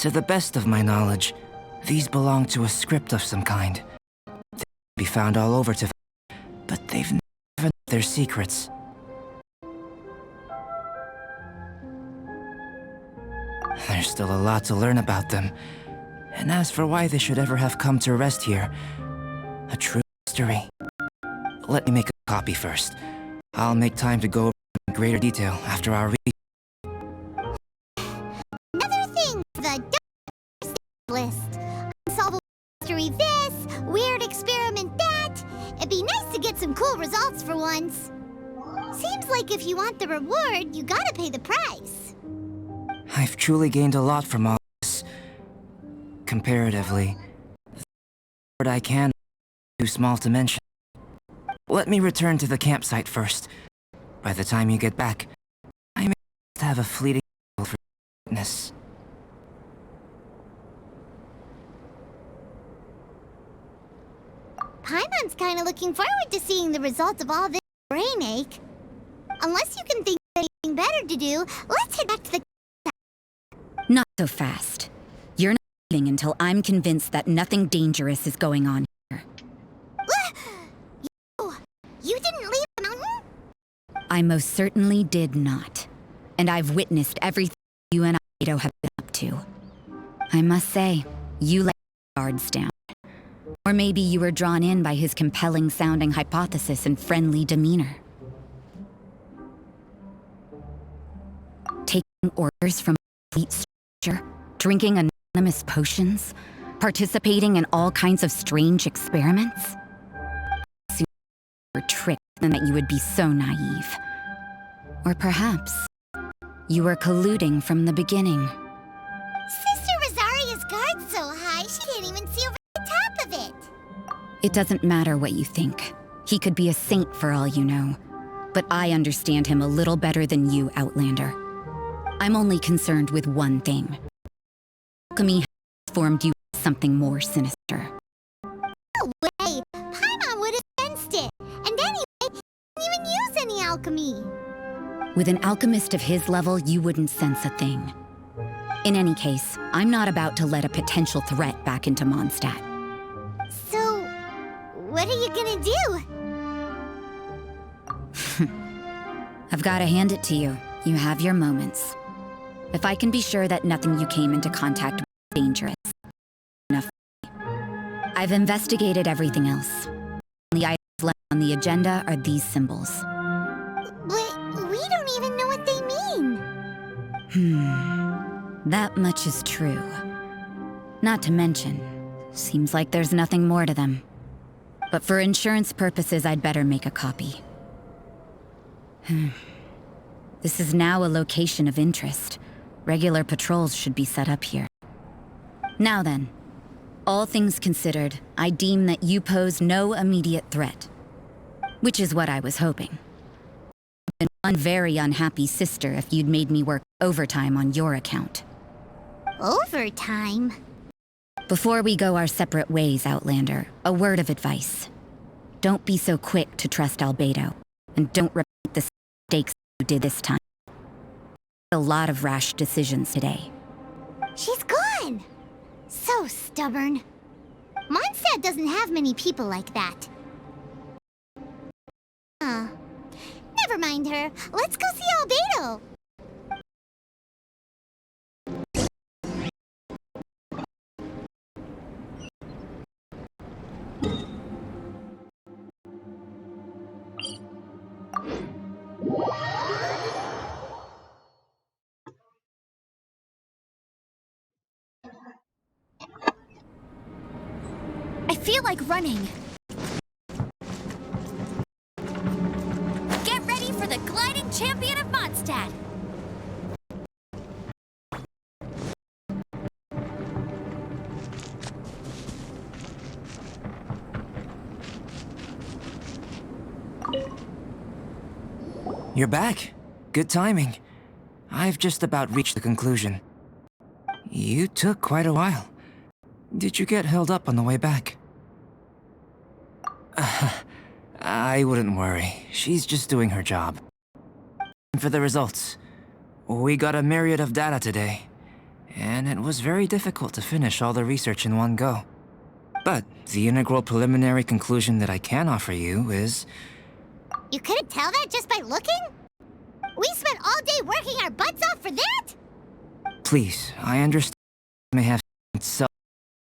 To the best of my knowledge, these belong to a script of some kind. They can be found all over to, but they've never known their secrets. There's still a lot to learn about them. And as for why they should ever have come to rest here, a true mystery. Let me make a copy first. I'll make time to go over in greater detail after our read. Another thing for the list. Unsolvable mystery this, weird experiment that. It'd be nice to get some cool results for once. Seems like if you want the reward, you gotta pay the price. I've truly gained a lot from all this. Comparatively, the reward I can is too small to mention. Let me return to the campsite first. By the time you get back, I may just have a fleeting feel for witness. Paimon's kinda looking forward to seeing the results of all this brain ache. Unless you can think of anything better to do, let's head back to the... Not so fast. You're not leaving until I'm convinced that nothing dangerous is going on here. You didn't leave the mountain? I most certainly did not. And I've witnessed everything you and víd3o have been up to. I must say, you let your guards down. Or maybe you were drawn in by his compelling-sounding hypothesis and friendly demeanor. Taking orders from a complete stranger, drinking anonymous potions, participating in all kinds of strange experiments? You were tricked and that you would be so naive. Or perhaps you were colluding from the beginning. Sister Rosaria's guard's so high, she can't even see over the top of it. It doesn't matter what you think. He could be a saint for all you know. But I understand him a little better than you, Outlander. I'm only concerned with one thing. Alchemy has formed you as something more sinister. No way! Paimon would have sensed it. And anyway, he didn't even use any alchemy. With an alchemist of his level, you wouldn't sense a thing. In any case, I'm not about to let a potential threat back into Mondstadt. So, what are you gonna do? I've got to hand it to you. You have your moments. If I can be sure that nothing you came into contact with is dangerous, enough. I've investigated everything else. The items left on the agenda are these symbols. But we don't even know what they mean. That much is true. Not to mention, seems like there's nothing more to them. But for insurance purposes, I'd better make a copy. This is now a location of interest. Regular patrols should be set up here. Now then, all things considered, I deem that you pose no immediate threat. Which is what I was hoping. I've been one very unhappy sister if you'd made me work overtime on your account. Overtime? Before we go our separate ways, Outlander, a word of advice. Don't be so quick to trust víd3o, and don't repeat the mistakes you did this time. A lot of rash decisions today. She's gone! So stubborn. Mondstadt doesn't have many people like that. Never mind her. Let's go see víd3o. I feel like running. Get ready for the gliding champion of Mondstadt. You're back. Good timing. I've just about reached the conclusion. You took quite a while. Did you get held up on the way back? I wouldn't worry. She's just doing her job. For the results, we got a myriad of data today. and it was very difficult to finish all the research in one go. But the integral preliminary conclusion that I can offer you is... You couldn't tell that just by looking? We spent all day working our butts off for that? Please, I understand it may have itself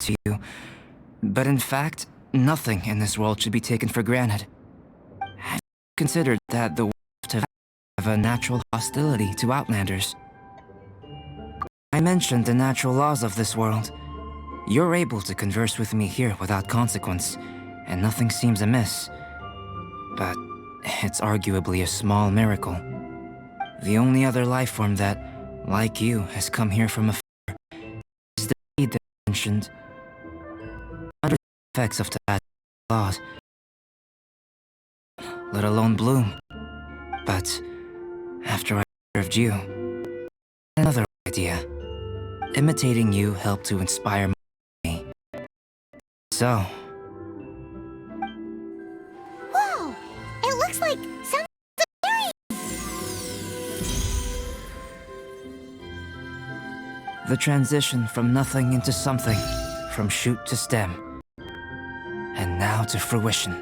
to you, but in fact, nothing in this world should be taken for granted. Have you considered that the world have a natural hostility to outlanders? I mentioned the natural laws of this world. You're able to converse with me here without consequence, and nothing seems amiss. But it's arguably a small miracle. The only other life form that, like you, has come here from afar is the seed that I mentioned. Under the effects of the laws, let alone bloom. But after I observed you, another idea. Imitating you helped to inspire me. So... Whoa! It looks like some the transition from nothing into something, from shoot to stem, and now to fruition.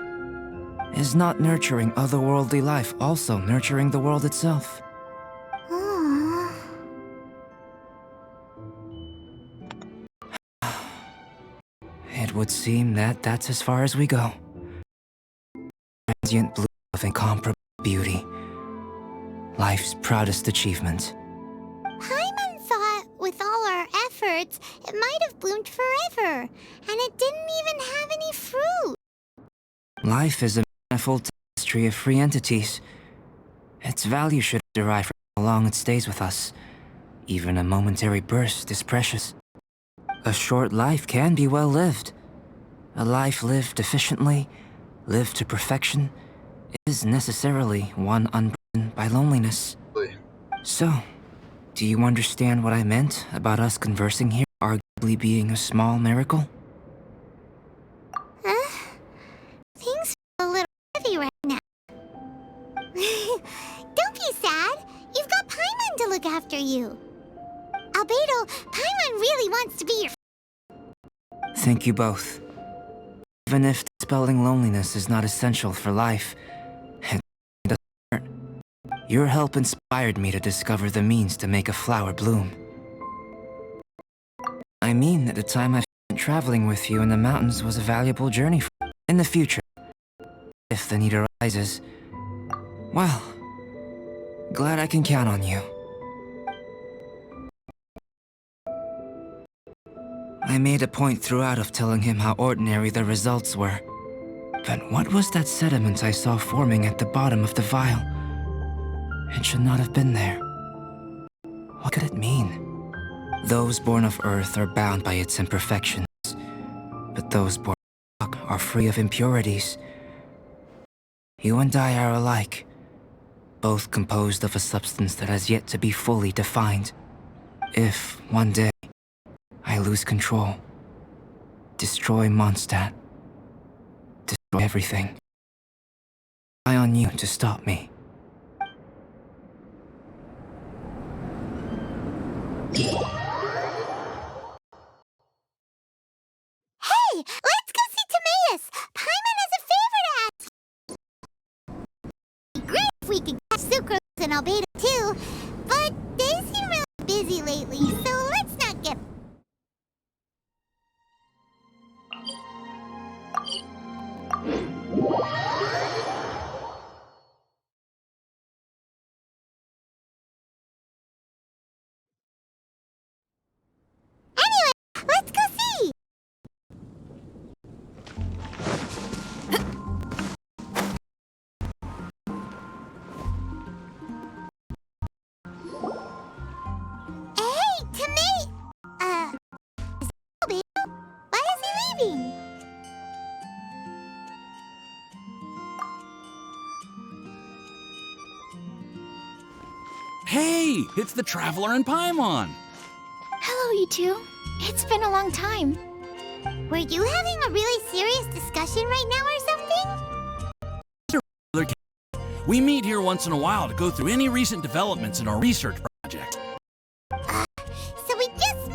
Is not nurturing otherworldly life also nurturing the world itself? It would seem that that's as far as we go. Transient bloom of incomparable beauty. Life's proudest achievement. Paimon thought with all our efforts, it might have bloomed forever, and it didn't even have any fruit. Life is a manifold tapestry of free entities. Its value should derive from how long it stays with us. Even a momentary burst is precious. A short life can be well lived. A life lived efficiently, lived to perfection, is necessarily one unburdened by loneliness. So, do you understand what I meant about us conversing here arguably being a small miracle? Things feel a little heavy right now. Don't be sad. You've got Paimon to look after you. Albedo, Paimon really wants to be your... Thank you both. Even if dispelling loneliness is not essential for life, it doesn't hurt. Your help inspired me to discover the means to make a flower bloom. I mean that the time I spent traveling with you in the mountains was a valuable journey for me. In the future, if the need arises, well, glad I can count on you. I made a point throughout of telling him how ordinary the results were. But what was that sediment I saw forming at the bottom of the vial? It should not have been there. What could it mean? Those born of Earth are bound by its imperfections, but those born of rock are free of impurities. You and I are alike, both composed of a substance that has yet to be fully defined. If, one day, I lose control, destroy Mondstadt, destroy everything, I rely on you to stop me. Hey, let's go see Timaeus! Paimon has a favor to ask. It'd be great if we could catch Sucrose and Albedo too, but they seem really busy lately, so let's not get... Anyway, let's go see! Hey, Timaeus! Is Albedo? Why is he leaving? Hey, it's the Traveler and Paimon. Hello, you two. It's been a long time. Were you having a really serious discussion right now or something? We meet here once in a while to go through any recent developments in our research project. So we just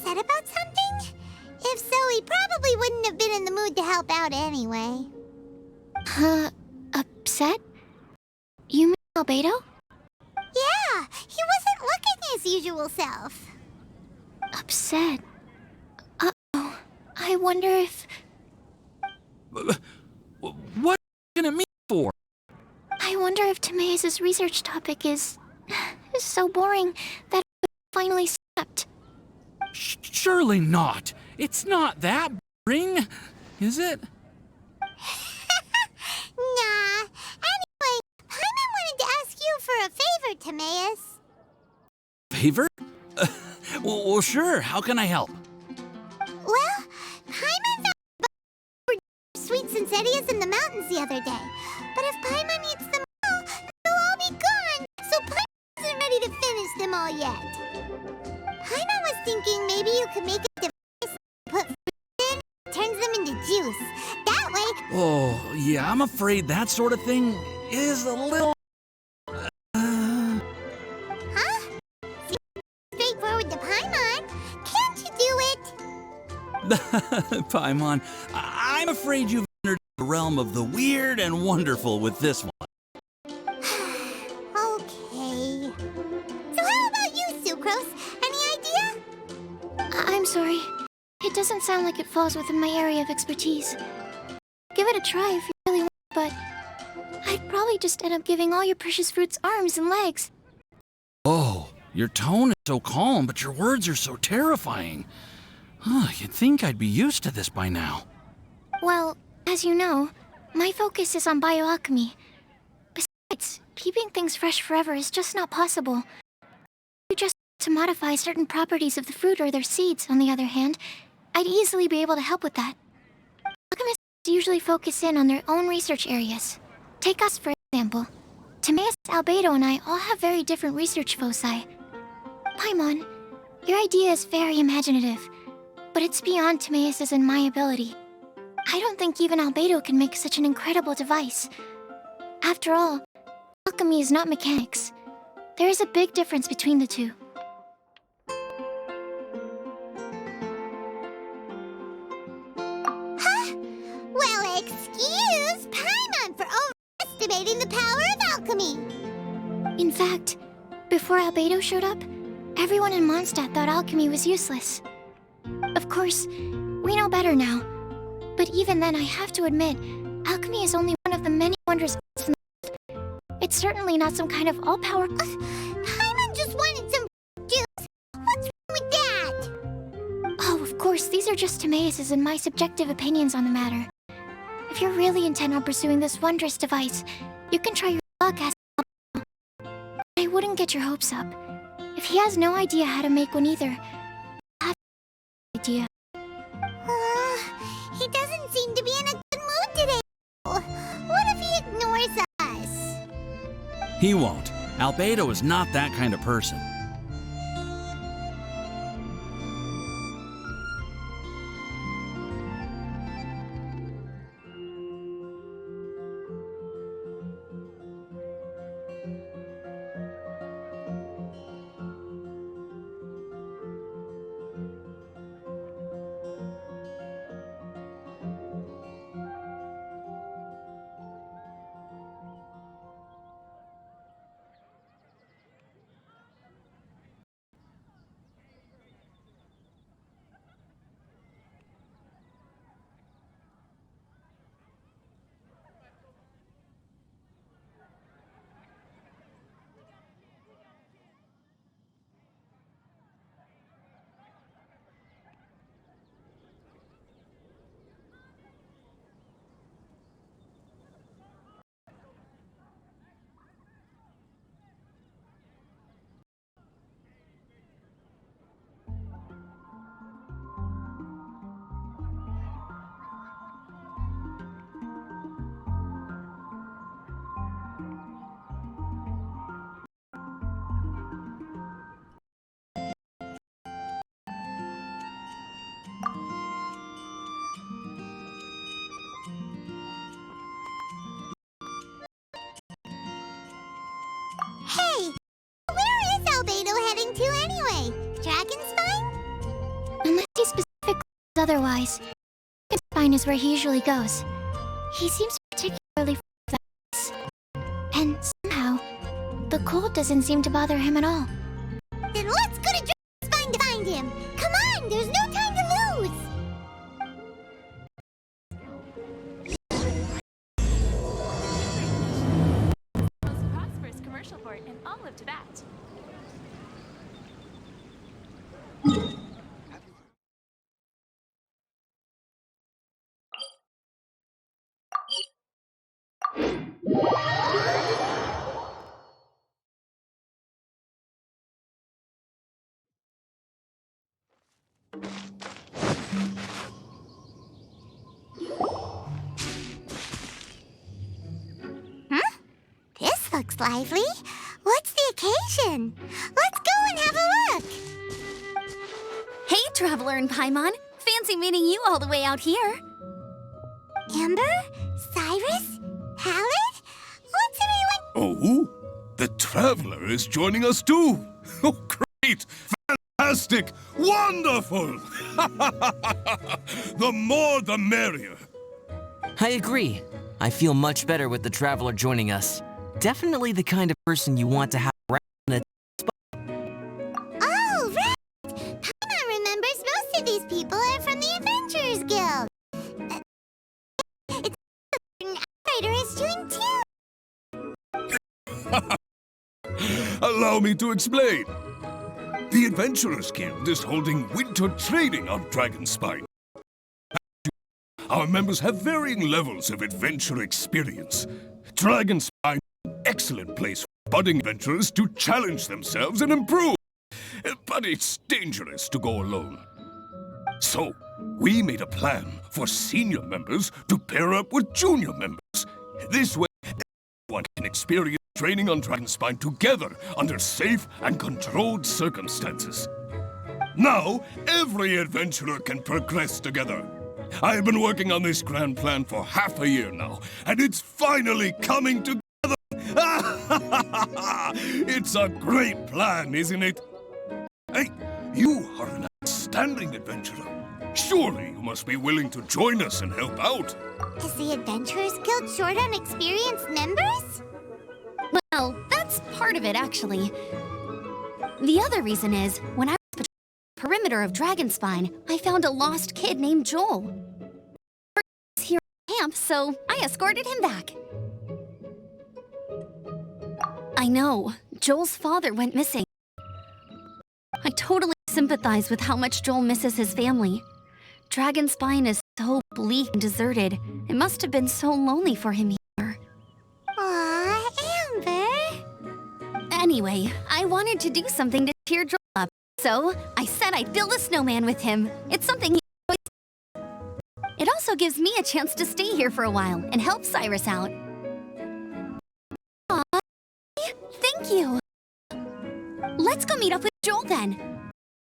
upset about something? If so, he probably wouldn't have been in the mood to help out anyway. Upset? You mean Albedo? Yeah, he wasn't looking his usual self. Upset? Uh-oh. I wonder if... What can it mean for? I wonder if Timaeus' research topic is so boring that I finally snapped. Surely not. It's not that boring, is it? Nah. Anyway, Paimon wanted to ask you for a favor, Timaeus. Favor? Well, sure. How can I help? Well, Paimon found sweet sincerias in the mountains the other day. But if Paimon eats them all, they'll all be gone. So Paimon isn't ready to finish them all yet. Paimon was thinking maybe you could make a device, put fruit in, turns them into juice. That way... Oh, yeah, I'm afraid that sort of thing is a little... Huh? Seems straightforward to Paimon. Can't you do it? Paimon, I'm afraid you've entered the realm of the weird and wonderful with this one. Okay. So how about you, Sucrose? Any idea? I'm sorry. It doesn't sound like it falls within my area of expertise. Give it a try if you really want, but I'd probably just end up giving all your precious fruits arms and legs. Oh, your tone is so calm, but your words are so terrifying. You'd think I'd be used to this by now. Well, as you know, my focus is on bioalchemy. Besides, keeping things fresh forever is just not possible. You just to modify certain properties of the fruit or their seeds, on the other hand, I'd easily be able to help with that. Alchemists usually focus in on their own research areas. Take us, for example. Timaeus, Albedo, and I all have very different research foci. Paimon, your idea is very imaginative, but it's beyond Timaeus' and my ability. I don't think even Albedo can make such an incredible device. After all, alchemy is not mechanics. There is a big difference between the two. Huh? Well, excuse Paimon for overestimating the power of alchemy. In fact, before Albedo showed up, everyone in Mondstadt thought alchemy was useless. Of course, we know better now. But even then, I have to admit, alchemy is only one of the many wonders in the world. It's certainly not some kind of all-power... Paimon just wanted some juice. What's wrong with that? Oh, of course, these are just Timaeus' and my subjective opinions on the matter. If you're really intent on pursuing this wondrous device, you can try your luck as well. But I wouldn't get your hopes up. If he has no idea how to make one either, I have no idea. He doesn't seem to be in a good mood today. What if he ignores us? He won't. Albedo is not that kind of person. otherwise. Spine is where he usually goes. He seems particularly full of this. And somehow, the cold doesn't seem to bother him at all. Then let's go to Dragonspine to find him! Come on, there's no time to lose! Most prosperous commercial port in all of Tibet. This looks lively. What's the occasion? Let's go and have a look! Hey, Traveler and Paimon. Fancy meeting you all the way out here. Amber? Cyrus? Halid? What's everyone... Oh? The Traveler is joining us too! Oh, great! Fantastic! Wonderful! The more the merrier! I agree. I feel much better with the Traveler joining us. Definitely the kind of person you want to have around at. Oh, right! Paimon remembers most of these people are from the Adventurers Guild. It's an operator is doing too. Allow me to explain. The Adventurers Guild is holding winter training on Dragonspine. Our members have varying levels of adventure experience. Dragonspine is an excellent place for budding adventurers to challenge themselves and improve. But it's dangerous to go alone. So, we made a plan for senior members to pair up with junior members. This way, everyone can experience training on Dragonspine together under safe and controlled circumstances. Now, every adventurer can progress together. I've been working on this grand plan for half a year now, and it's finally coming together! It's a great plan, isn't it? Hey, you are an outstanding adventurer. Surely you must be willing to join us and help out. Is the Adventurers Guild short on experienced members? Well, that's part of it, actually. The other reason is, when I was patrolling the perimeter of Dragonspine, I found a lost kid named Joel. He was here at camp, so I escorted him back. I know, Joel's father went missing. I totally sympathize with how much Joel misses his family. Dragonspine is so bleak and deserted. It must have been so lonely for him here. Aw, Amber! Anyway, I wanted to do something to cheer Joel up, so I said I'd build a snowman with him. It's something he always... It also gives me a chance to stay here for a while and help Cyrus out. Aw, thank you. Let's go meet up with Joel then.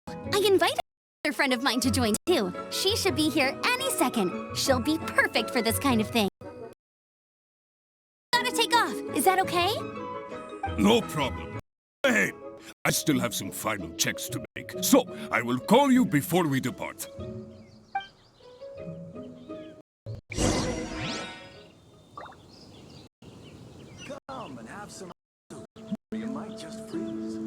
I invited another friend of mine to join too. She should be here any second. She'll be perfect for this kind of thing. Gotta take off. Is that okay? No problem. Hey, I still have some final checks to make, so I will call you before we depart. Come and have some soup, or you might just freeze.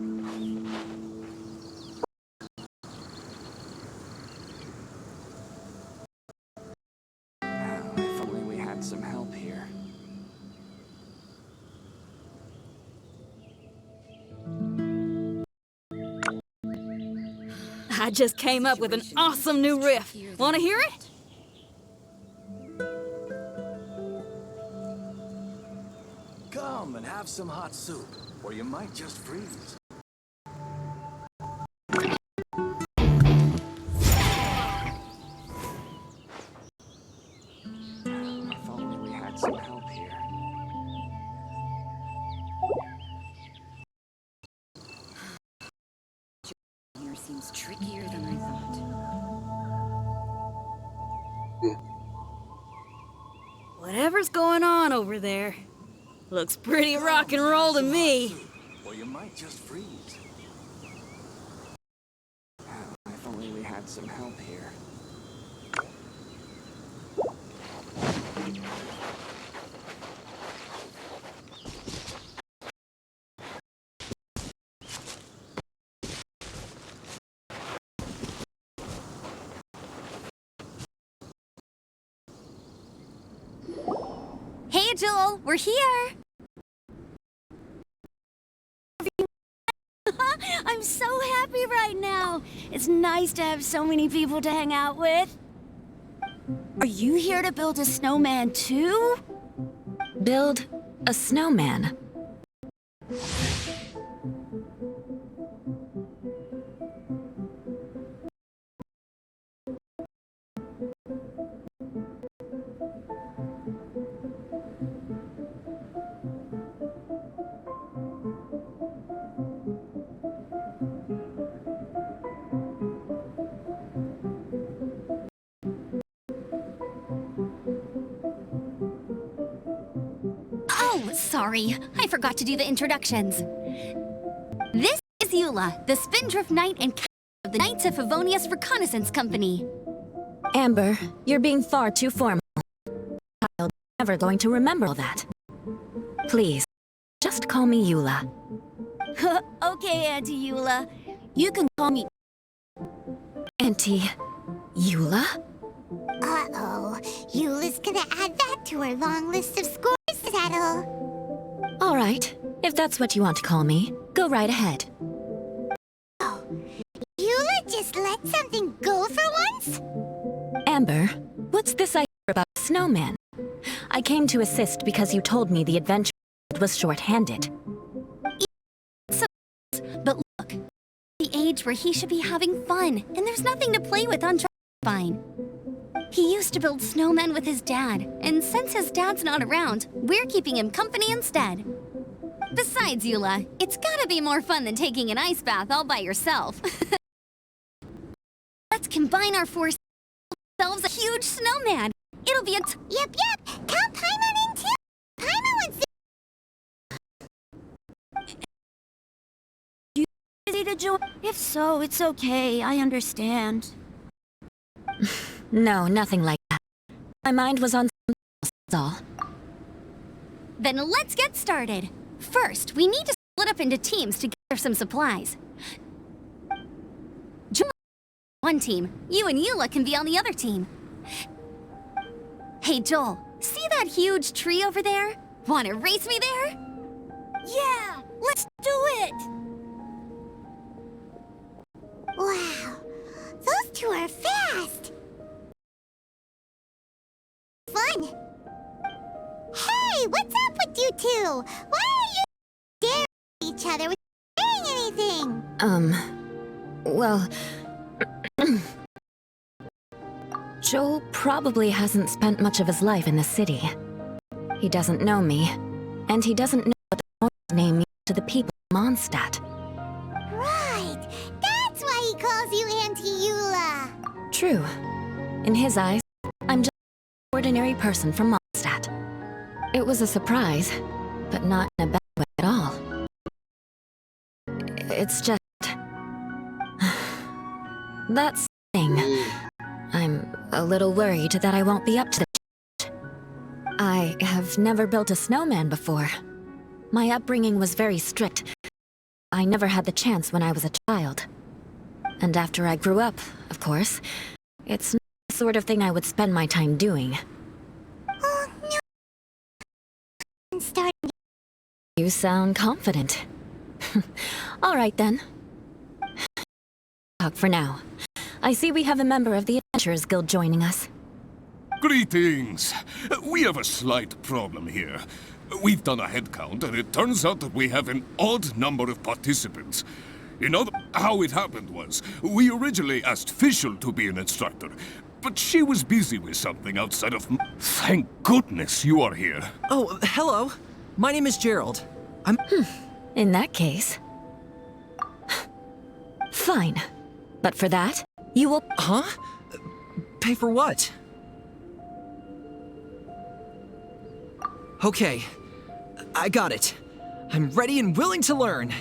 If only we had some help here. I just came up with an awesome new riff. Want to hear it? Come and have some hot soup, or you might just freeze. If only we had some help here. Here seems trickier than I thought. Whatever's going on over there. Looks pretty rock and roll to me. Or you might just freeze. If only we had some help here. Hiya, Joel. We're here. I'm so happy right now. It's nice to have so many people to hang out with. Are you here to build a snowman too? Build a snowman. Oh, sorry. I forgot to do the introductions. This is Eula, the Spindrift Knight and captain of the Knights of Favonius Reconnaissance Company. Amber, you're being far too formal. I'm never going to remember all that. Please, just call me Eula. Okay, Auntie Eula. You can call me... Auntie Eula? Uh-oh. Eula's gonna add that to her long list of scores to settle. All right, if that's what you want to call me, go right ahead. Oh, Eula just let something go for once? Amber, what's this I hear about a snowman? I came to assist because you told me the adventure was short-handed. But look, the age where he should be having fun, and there's nothing to play with on Fine. He used to build snowmen with his dad, and since his dad's not around, we're keeping him company instead. Besides, Eula, it's gotta be more fun than taking an ice bath all by yourself. Let's combine our forces and build ourselves a huge snowman. It'll be a Yep. Count Paimon in too. Paimon wants to... Ready to join? If so, it's okay. I understand. No, nothing like that. My mind was on something else, that's all. Then let's get started. First, we need to split up into teams to gather some supplies. Join one team. You and Eula can be on the other team. Hey, Joel, see that huge tree over there? Wanna race me there? Yeah, let's do it! Wow. Those two are fast. Fun. Hey, what's up with you two? Why are you staring at each other without saying anything? Well... Joel probably hasn't spent much of his life in the city. He doesn't know me, and he doesn't know what the name means to the people of Mondstadt. Right. That's why he calls you Auntie Eula. True. In his eyes, I'm just an ordinary person from Mondstadt. It was a surprise, but not in a bad way at all. It's just... That's the thing. I'm a little worried that I won't be up to the challenge. I have never built a snowman before. My upbringing was very strict. I never had the chance when I was a child. And after I grew up, of course, it's not the sort of thing I would spend my time doing. Oh, no. I'm starting to... You sound confident. All right, then. Talk for now. I see we have a member of the Adventurers Guild joining us. Greetings. We have a slight problem here. We've done a head count, and it turns out that we have an odd number of participants. You know, how it happened was, we originally asked Fischl to be an instructor, but she was busy with something outside of... Thank goodness you are here. Oh, hello. My name is Gerald. I'm... In that case... Fine. But for that, you will... Huh? Pay for what? Okay. I got it. I'm ready and willing to learn.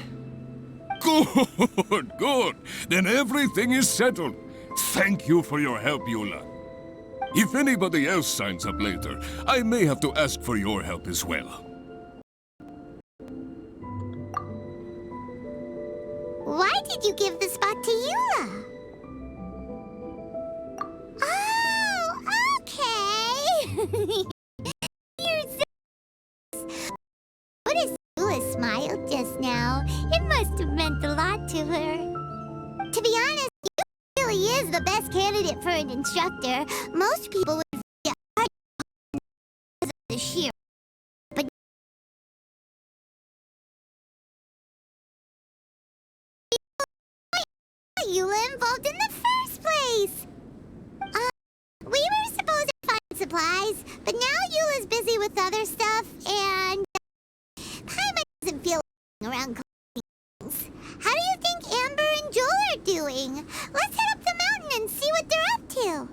Good, good. Then everything is settled. Thank you for your help, Eula. If anybody else signs up later, I may have to ask for your help as well. Why did you give the spot to Eula? Oh, okay. You're so talk to her. To be honest, you really is the best candidate for an instructor. Most people would find it hard because of the sheer. But you were involved in the first place. We were supposed to find supplies, but now Eula's busy with other stuff, and Paimon doesn't feel like around things. How do you think Amber and Joel are doing? Let's head up the mountain and see what they're up to.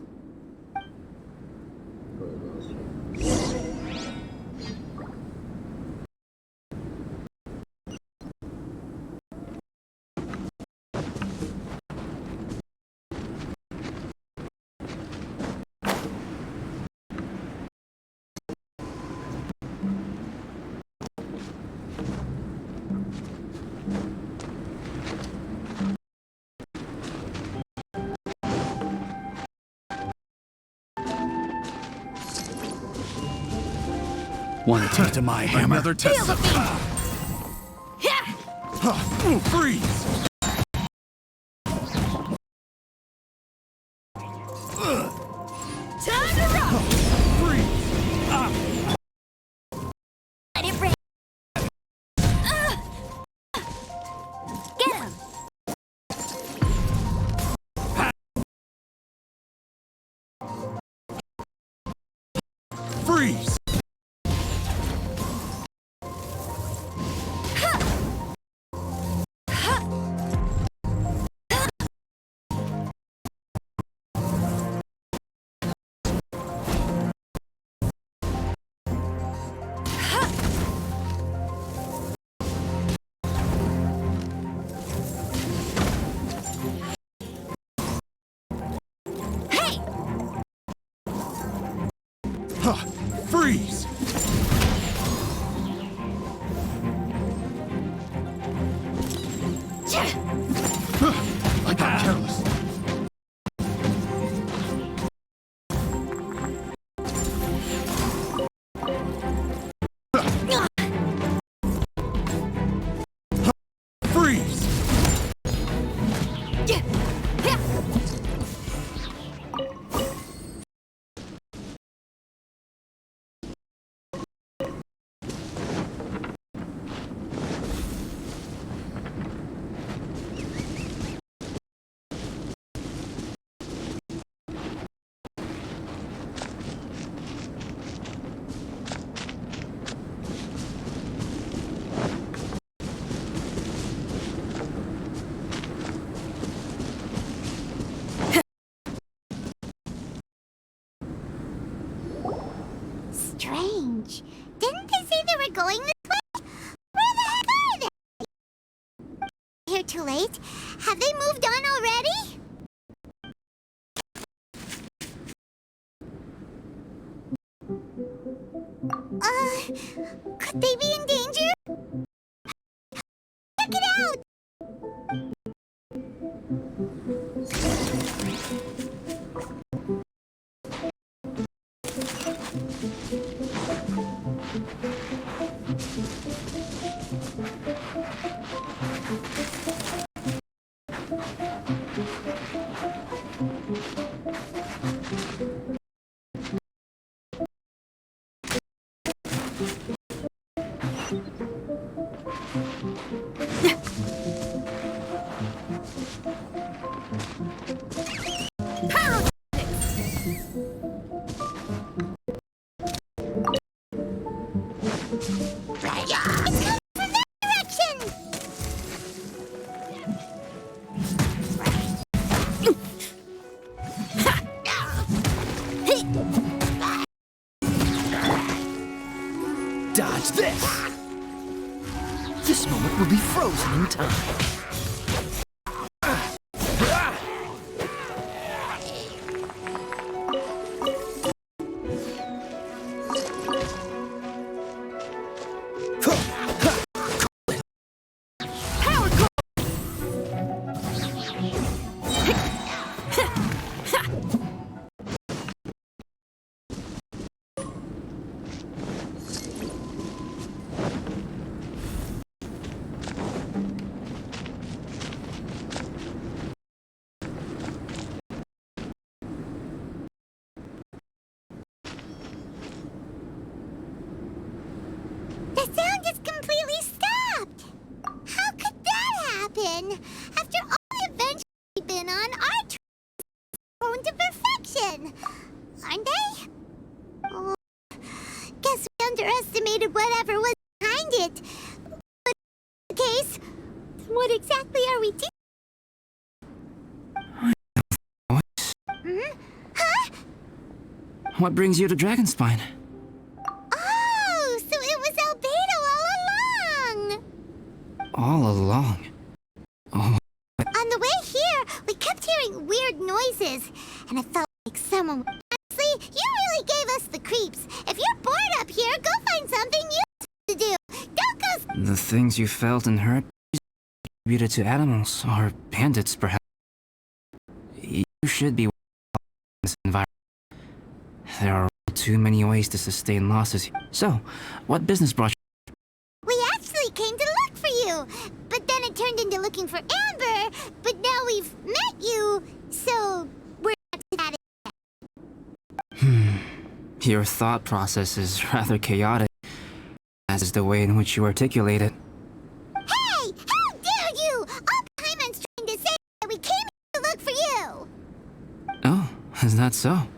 Want to take to my hammer? Another test. Freeze! Time to rock! Freeze! Let it rain. Get him! Freeze! Freeze! I got careless. Freeze! Strange. Didn't they say they were going this way? Where the heck are they? Here too late? Have they moved on already? Could they be in danger? Check it out! Dodge this! This moment will be frozen in time. been on are prone to perfection, aren't they? Oh, guess we underestimated whatever was behind it. But in this case, what exactly are we doing? Huh? What brings you to Dragonspine? Oh, so it was Albedo all along! All along? Oh. On the way here, we kept hearing weird noises, and it felt like someone... Honestly, you really gave us the creeps. If you're bored up here, go find something useful to do. Don't go... The things you felt and heard attributed to animals, or bandits, perhaps. You should be in this environment. There are too many ways to sustain losses. So, what business brought you? We actually came to look for you, but then it turned into looking for Amber, but now we've met you, so we're not at it. Your thought process is rather chaotic, as is the way in which you articulate it. Hey! How dare you! All Paimon's trying to say that we came to look for you! Oh, is that so?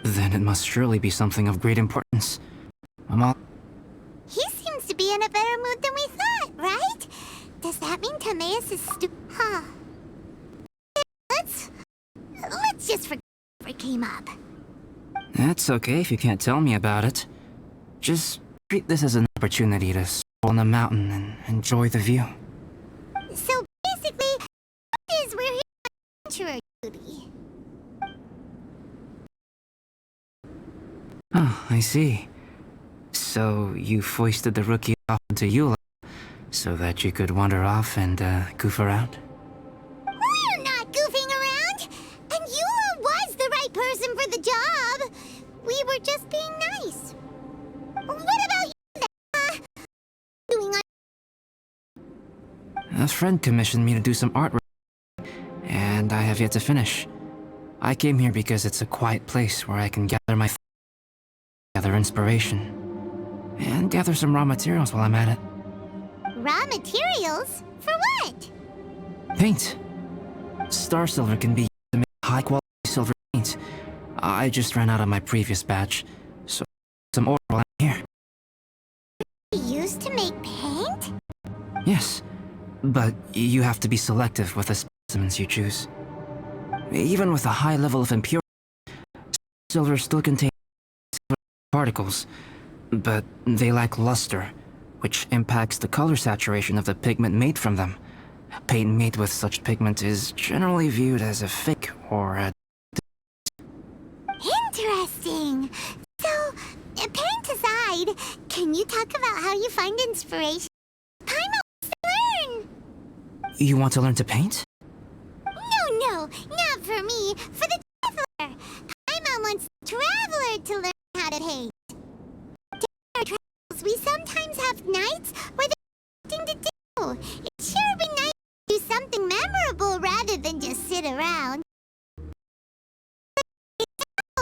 Then it must surely be something of great importance. He seems to be in a better mood than we thought, right? Does that mean Timaeus is Huh. Let's just forget whatever came up. That's okay if you can't tell me about it. Just treat this as an opportunity to stroll on the mountain and enjoy the view. So basically, we're here on adventurer duty. Oh, I see. So you foisted the rookie off into Eula so that you could wander off and goof around? We're not goofing around! And Eula was the right person for the job! We were just being nice. What about you then? Doing A friend commissioned me to do some artwork, and I have yet to finish. I came here because it's a quiet place where I can gather inspiration, and gather some raw materials while I'm at it. raw materials? For what? Paint. Star silver can be used to make high-quality silver paint. I just ran out of my previous batch, so some ore while I'm here. Used to make paint? Yes, but you have to be selective with the specimens you choose. Even with a high level of impurity, silver still contains silver particles, but they lack luster, which impacts the color saturation of the pigment made from them. Paint made with such pigment is generally viewed as a fake or a... Interesting. So, paint aside, can you talk about how you find inspiration? Paimon wants to learn! You want to learn to paint? No, not for me. For the traveler. Paimon wants the traveler to learn how to paint. During our travels, we sometimes have nights where there's nothing to do. It sure would be nice to do something memorable rather than just sit around.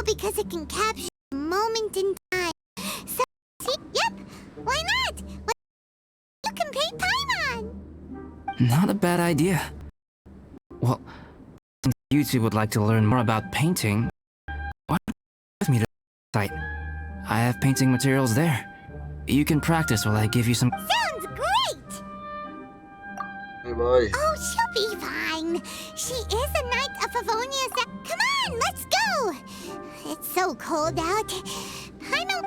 Because it can capture a moment in time. So, yep, why not? You can paint Paimon! Not a bad idea. Well, since you two would like to learn more about painting, why don't you go with me to the site? I have painting materials there. You can practice while I give you some... Sounds great! Hey, boy. Oh, she'll be fine. She is a knight of Favonia. Come on, let's go! It's so cold out. I know...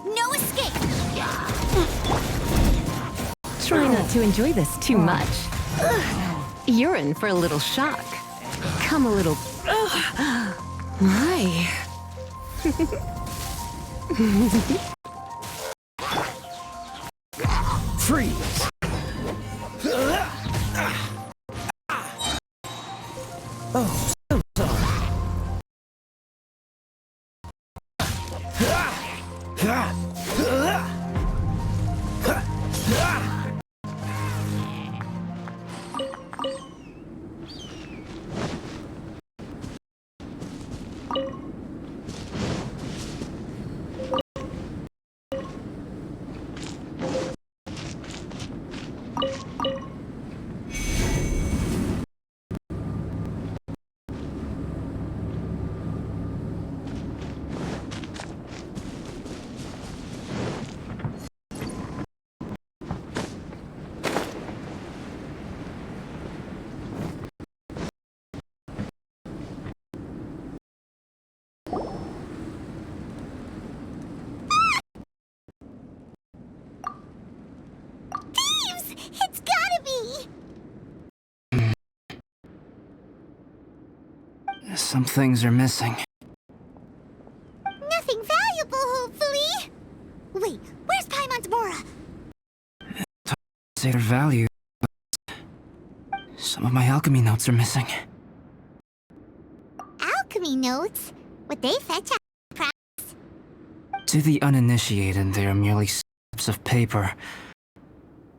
No escape! Try not to enjoy this too much. You're in for a little shock. Come a little... My. Freeze! Oh, so sorry. Some things are missing. Nothing valuable, hopefully. Wait, where's Paimon's Mora? Say their value. Some of my alchemy notes are missing. Alchemy notes? Would they fetch out? To the uninitiated, they are merely slips of paper.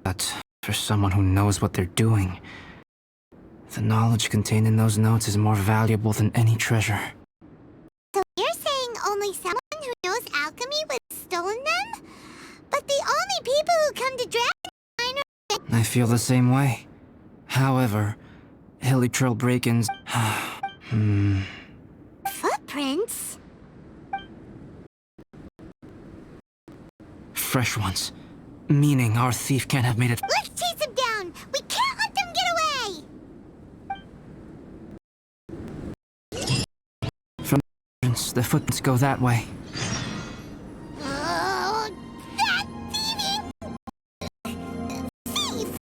But for someone who knows what they're doing, the knowledge contained in those notes is more valuable than any treasure. So you're saying only someone who knows alchemy would have stolen them? But the only people who come to Dragonmine are... I feel the same way. However, Hilitril break-ins... Footprints? Fresh ones. Meaning our thief can't have made it... Let's chase him down! We can't let them get away! From the footprints go that way. Oh, that thieving... thief!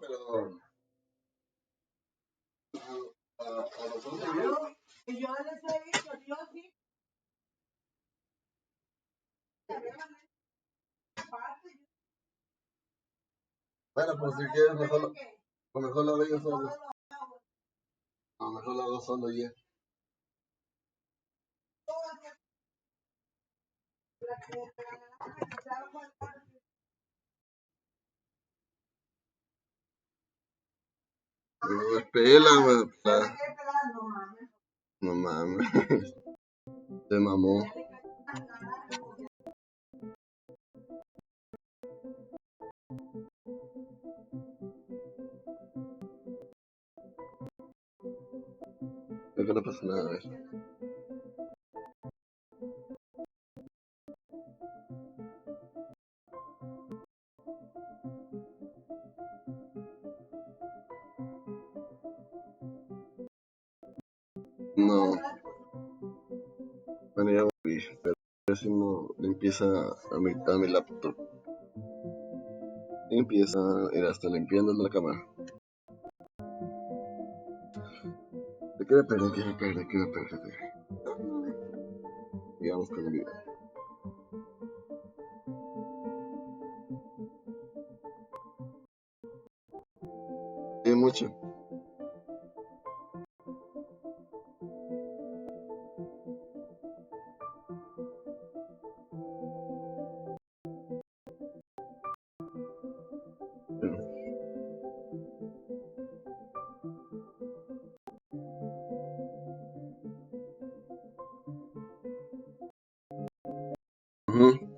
Pero... ¿A nosotros vieron? Y yo les he dicho, yo sí. Bueno, pues si quieres, mejor lo veo solo. A lo mejor lo hago solo ya. No, pela, no mames. Se mamó. Creo que no pasa nada, a ver. No. Bueno, ya volví, pero estoy haciendo limpieza a mi laptop. Limpieza, y hasta limpiando la cámara. ¿De qué depende? Digamos con el video. Sí, mucho. Ujú.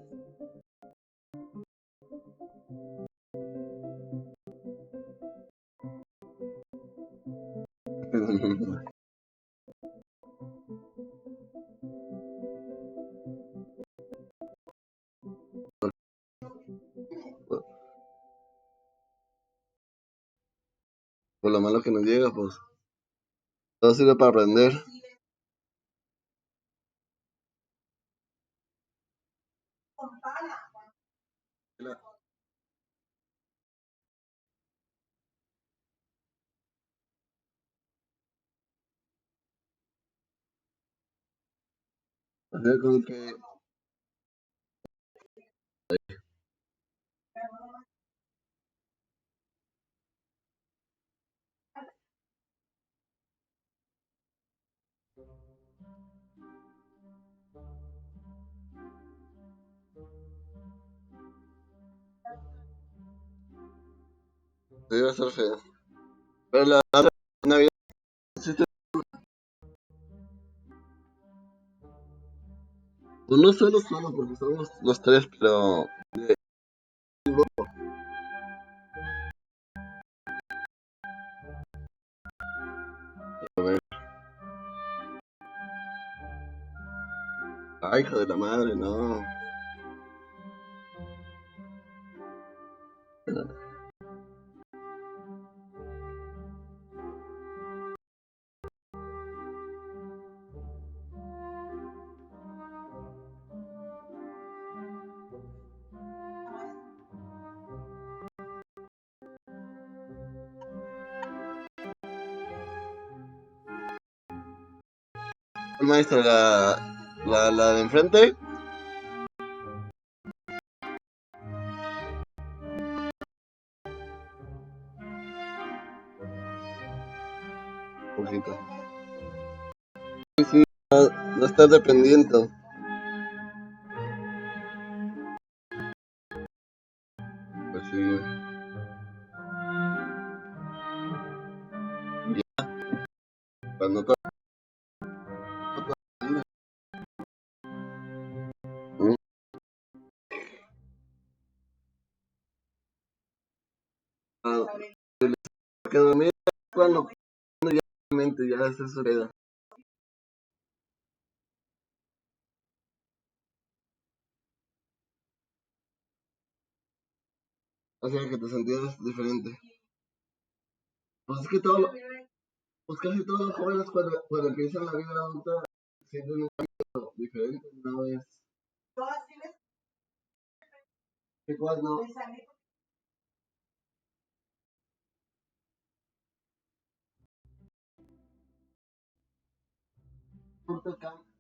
Por lo malo que nos llega, pues todo sirve para aprender. O sea, como que debe ser feo. Pero la Navidad sí pues no solo porque somos los tres, pero a ver. Ay, hija de la madre, no. El maestro, la de enfrente. Poquito. Sí, sí, no estás dependiendo. Pues sí. Ya, cuando mm, ah, que dormir cuando ya mente ya es eso queda. O sea que te sentías diferente. Pues es que pues casi todos los jóvenes cuando empiezan la vida adulta sienten un cambio diferente, no es que cuando Gam3play.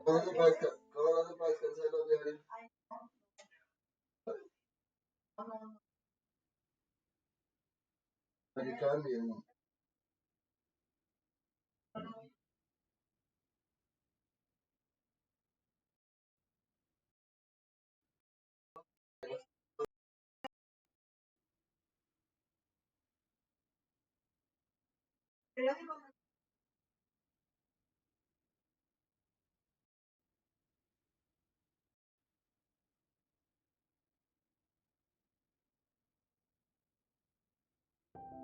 ¿Cómo lo hace para descansar los diarios? Para que cambien.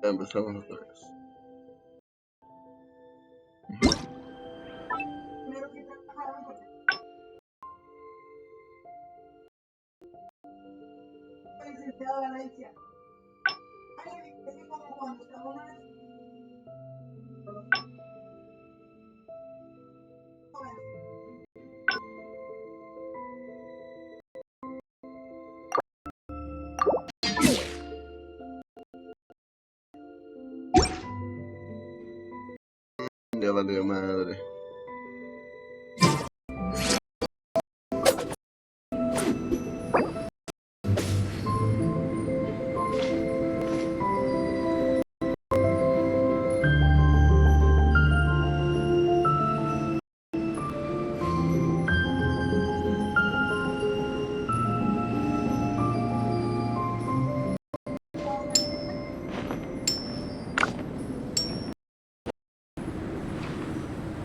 Ya empezamos otra vez. Ya valió madre.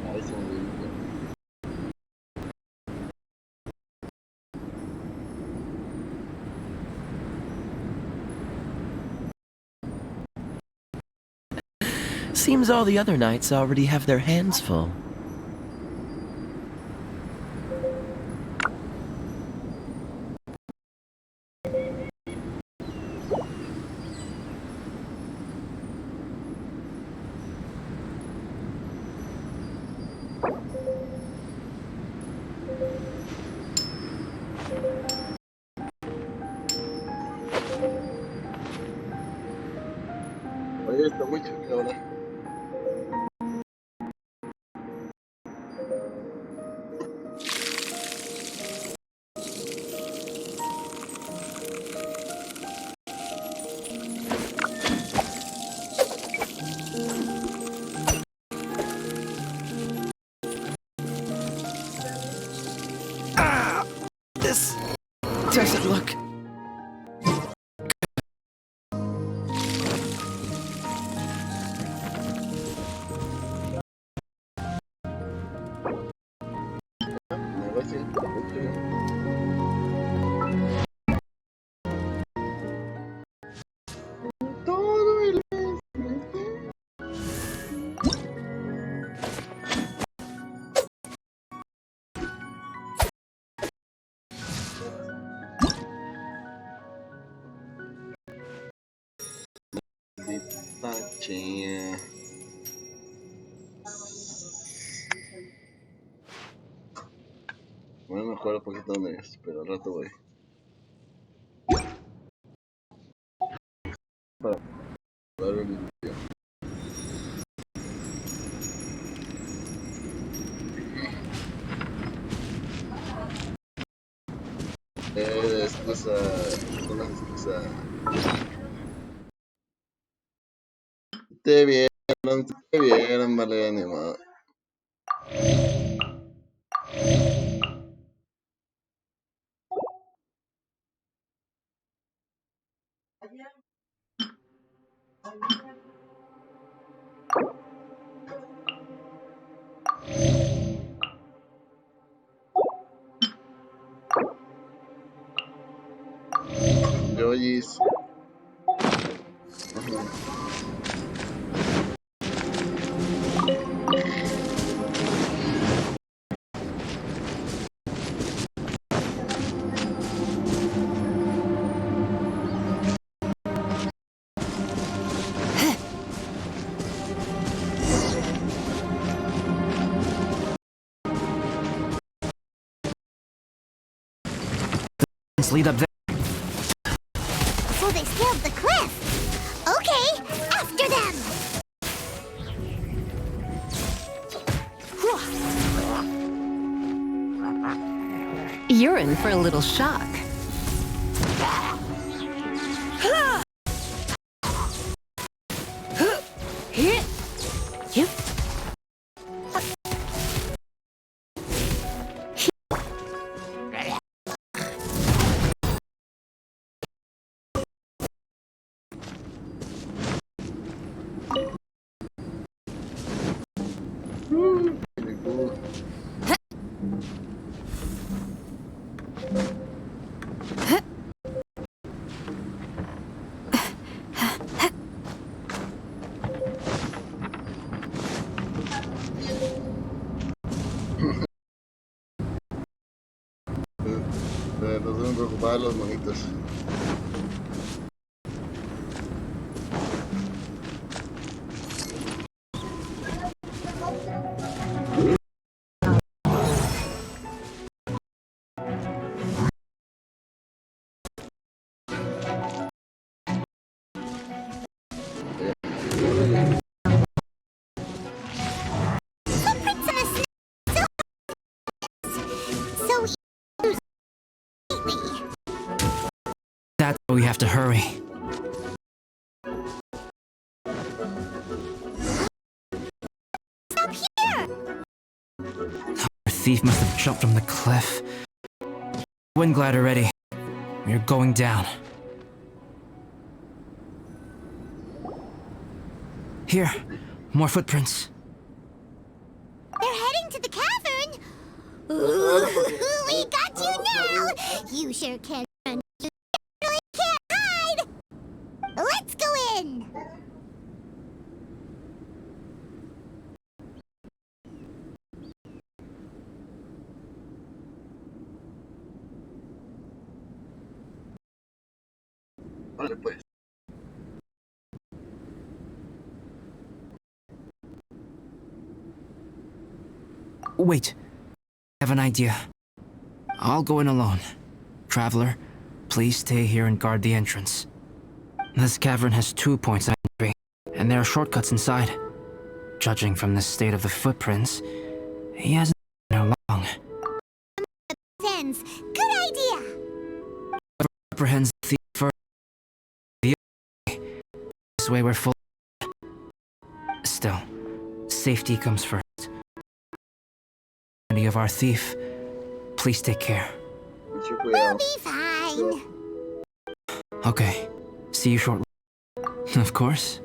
Ahí se me olvidó. Seems all the other knights already have their hands full. Oye, está muy chido ahora. This doesn't look... Me voy sin todo el Pache. Bueno, mejor acuerdo poquito dónde es, pero al rato voy. Para ver el video. Excusa, una excusa. Te vieron, vale, animado. Yoyis. Lead up there. So they scaled the cliff. Okay, after them. You're in for a little shock. Yep. Nos deben preocupar los monitos. That's why we have to hurry. Up here. Our thief must have jumped from the cliff. Wind glider ready. We're going down. Here, more footprints. They're heading to the cavern. Ooh, we got you now. You sure can run. You really can't hide. Let's go in. Vale, pues. Wait, I have an idea. I'll go in alone. Traveler, please stay here and guard the entrance. This cavern has 2 points of entry, and there are shortcuts inside. Judging from the state of the footprints, he hasn't been here long. Sense. Good idea. Whoever apprehends the thief first, the other way. This way we're full. Still, safety comes first. Of our thief, please take care. We'll be fine. Okay, see you shortly. Of course.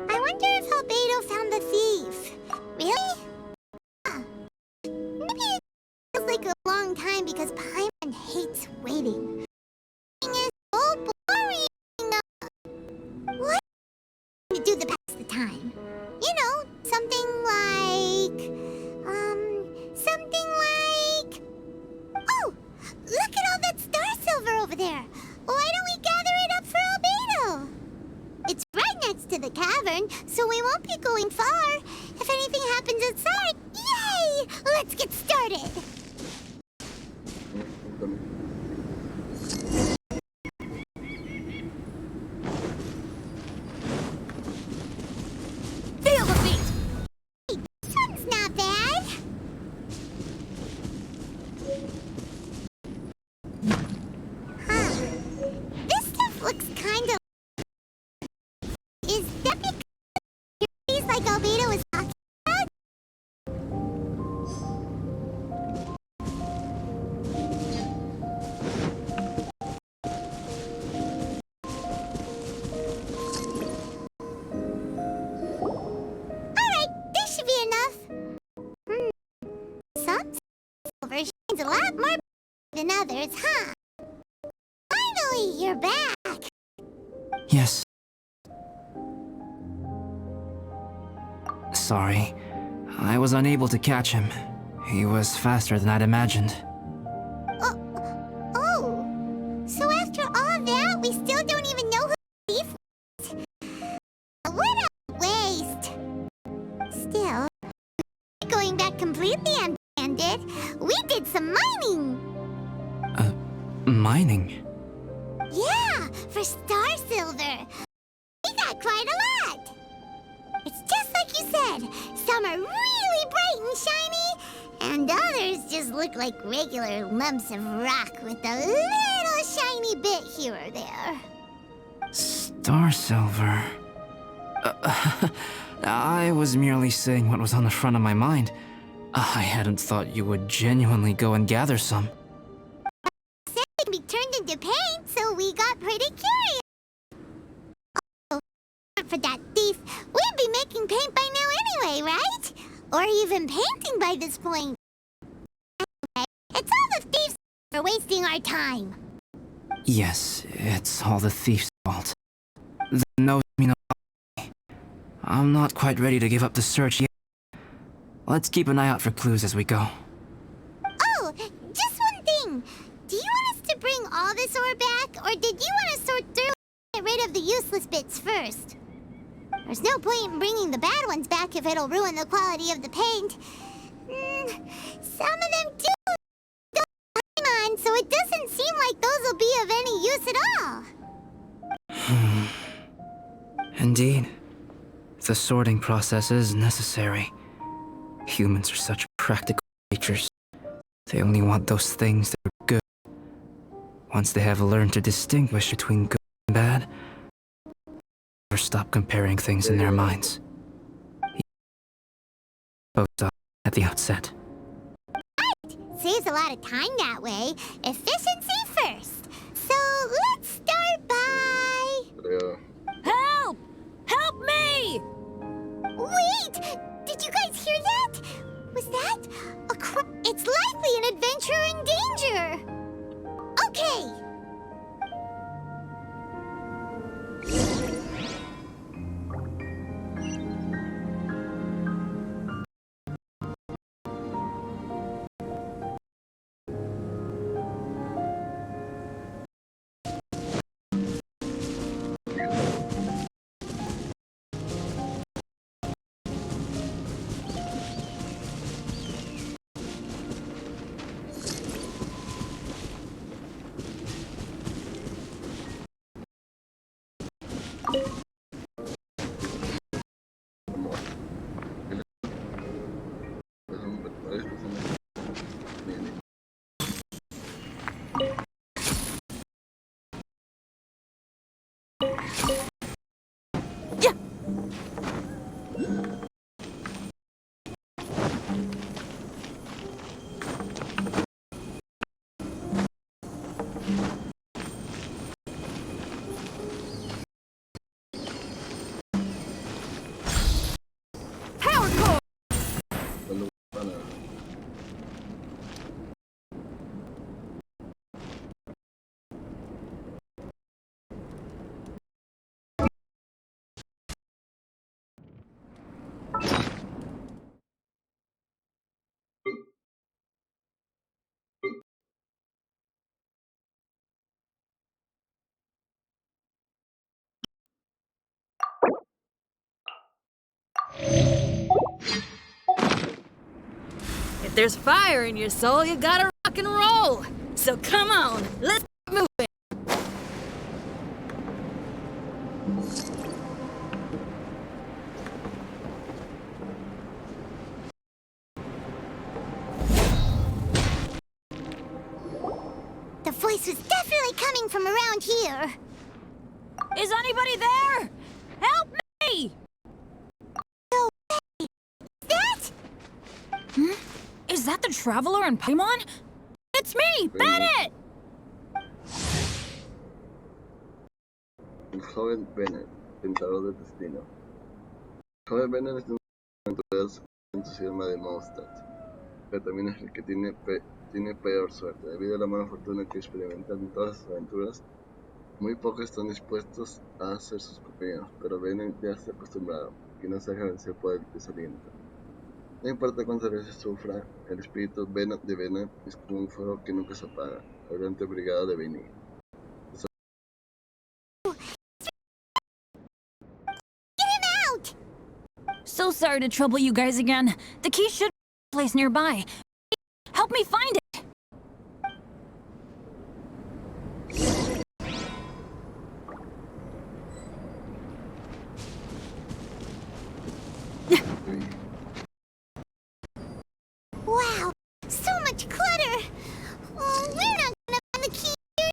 I wonder if Albedo found the thief. Really? Huh. Maybe it feels like a long time because Paimon hates waiting. Waiting is so boring. What to do to pass the time? You know, something like... Oh! Look at all that star silver over there! Why don't we gather it up for Albedo? It's right next to the cavern, so we won't be going far. If anything happens outside, Okay, let's get started. Feel the beat! Hey, this one's not bad. Huh. This stuff looks kind of... Is that because your face like Albedo is talking about? Alright, this should be enough. Some silver shines a lot more than others, huh? Finally, you're back. Yes. Sorry. I was unable to catch him. He was faster than I'd imagined. Oh, so after all that, we still don't even know who the thief was? What a waste. Still, going back completely empty-handed, we did some mining. Mining? Yeah, for star silver. We got quite a lot. It's just like you said. Some are really bright and shiny, and others just look like regular lumps of rock with a little shiny bit here or there. Star silver. I was merely saying what was on the front of my mind. I hadn't thought you would genuinely go and gather some. Said it can be turned into paint, so we got pretty curious. Oh, for that thief, we'd be making paint by now anyway, right? Or even painting by this point. Anyway, it's all the thieves for wasting our time. Yes, it's all the thief's fault. That knows me no. I'm not quite ready to give up the search yet. Let's keep an eye out for clues as we go. Oh, just one thing. Do you want us to bring all this ore back, or did you want to sort through and get rid of the useless bits first? There's no point in bringing the bad ones back if it'll ruin the quality of the paint. Some of them do go on, so it doesn't seem like those will be of any use at all. Indeed. The sorting process is necessary. Humans are such practical creatures. They only want those things that are good. Once they have learned to distinguish between good and bad, never stop comparing things in their minds. Both up at the outset. Right! Saves a lot of time that way. Efficiency first. So let's start by... Help! Help me! Wait! Did you guys hear that? Was that a It's likely an adventurer in danger! Okay! there's fire in your soul, you gotta rock and roll. So come on, let's get moving. The voice was definitely coming from around here. Is anybody there? Help me! No way! That? Is that the Traveler in Paimon? It's me, Bennett! El joven Bennett, pensador del destino. El joven Bennett es un entusiasmo de Mondstadt, pero también es el que tiene peor suerte. Debido a la mala fortuna que experimentan en todas sus aventuras, muy pocos están dispuestos a ser sus compañeros, pero Bennett ya está acostumbrado, que no se deja vencer por el desaliento. No importa cuántas veces sufra, el espíritu de Bennett es como un fuego que nunca se apaga, adelante brigada de venir. Get him out! So sorry to trouble you guys again. The key should be a place nearby. Help me find it! Wow, so much clutter! Oh, we're not gonna find the key here.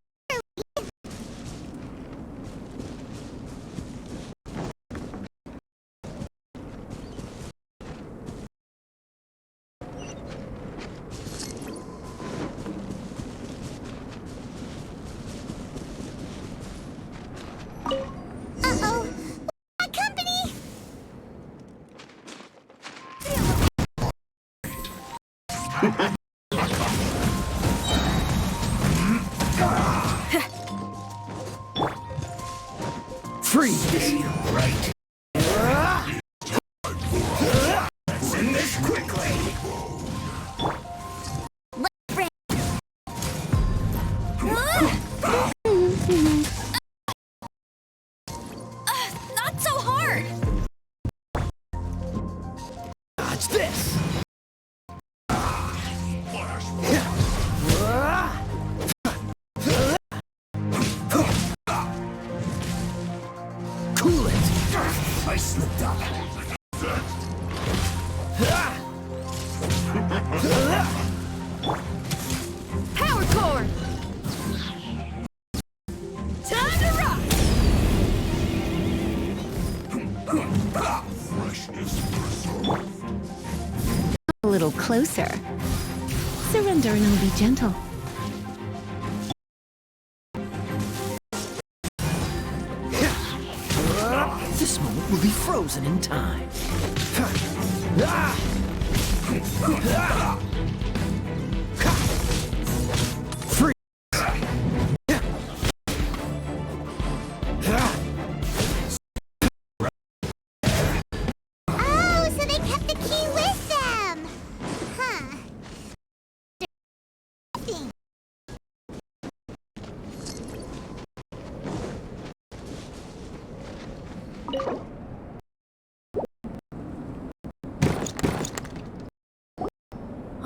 Uh-oh, my company! Freeze! Right. Send this quickly. Not so hard! Dodge this. Cool it. I slipped up. Power cord! Time to rock! A little closer. Surrender and I'll be gentle. This moment will be frozen in time. Freeze! Oh, so they kept the key with them! Huh.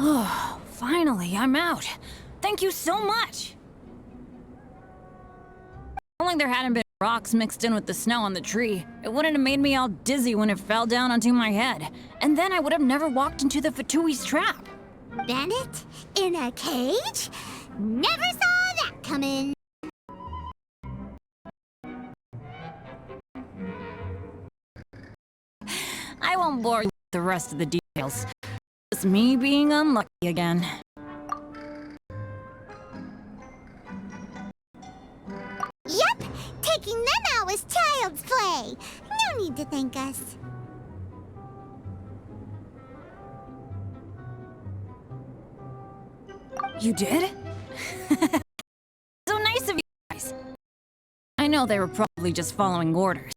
Oh, finally, I'm out. Thank you so much. If only there hadn't been rocks mixed in with the snow on the tree, it wouldn't have made me all dizzy when it fell down onto my head. And then I would have never walked into the Fatui's trap. Bennett? In a cage? Never saw that coming. I won't bore you with the rest of the details. It's me being unlucky again. Yep, taking them out was child's play. No need to thank us. You did? So nice of you guys. I know they were probably just following orders.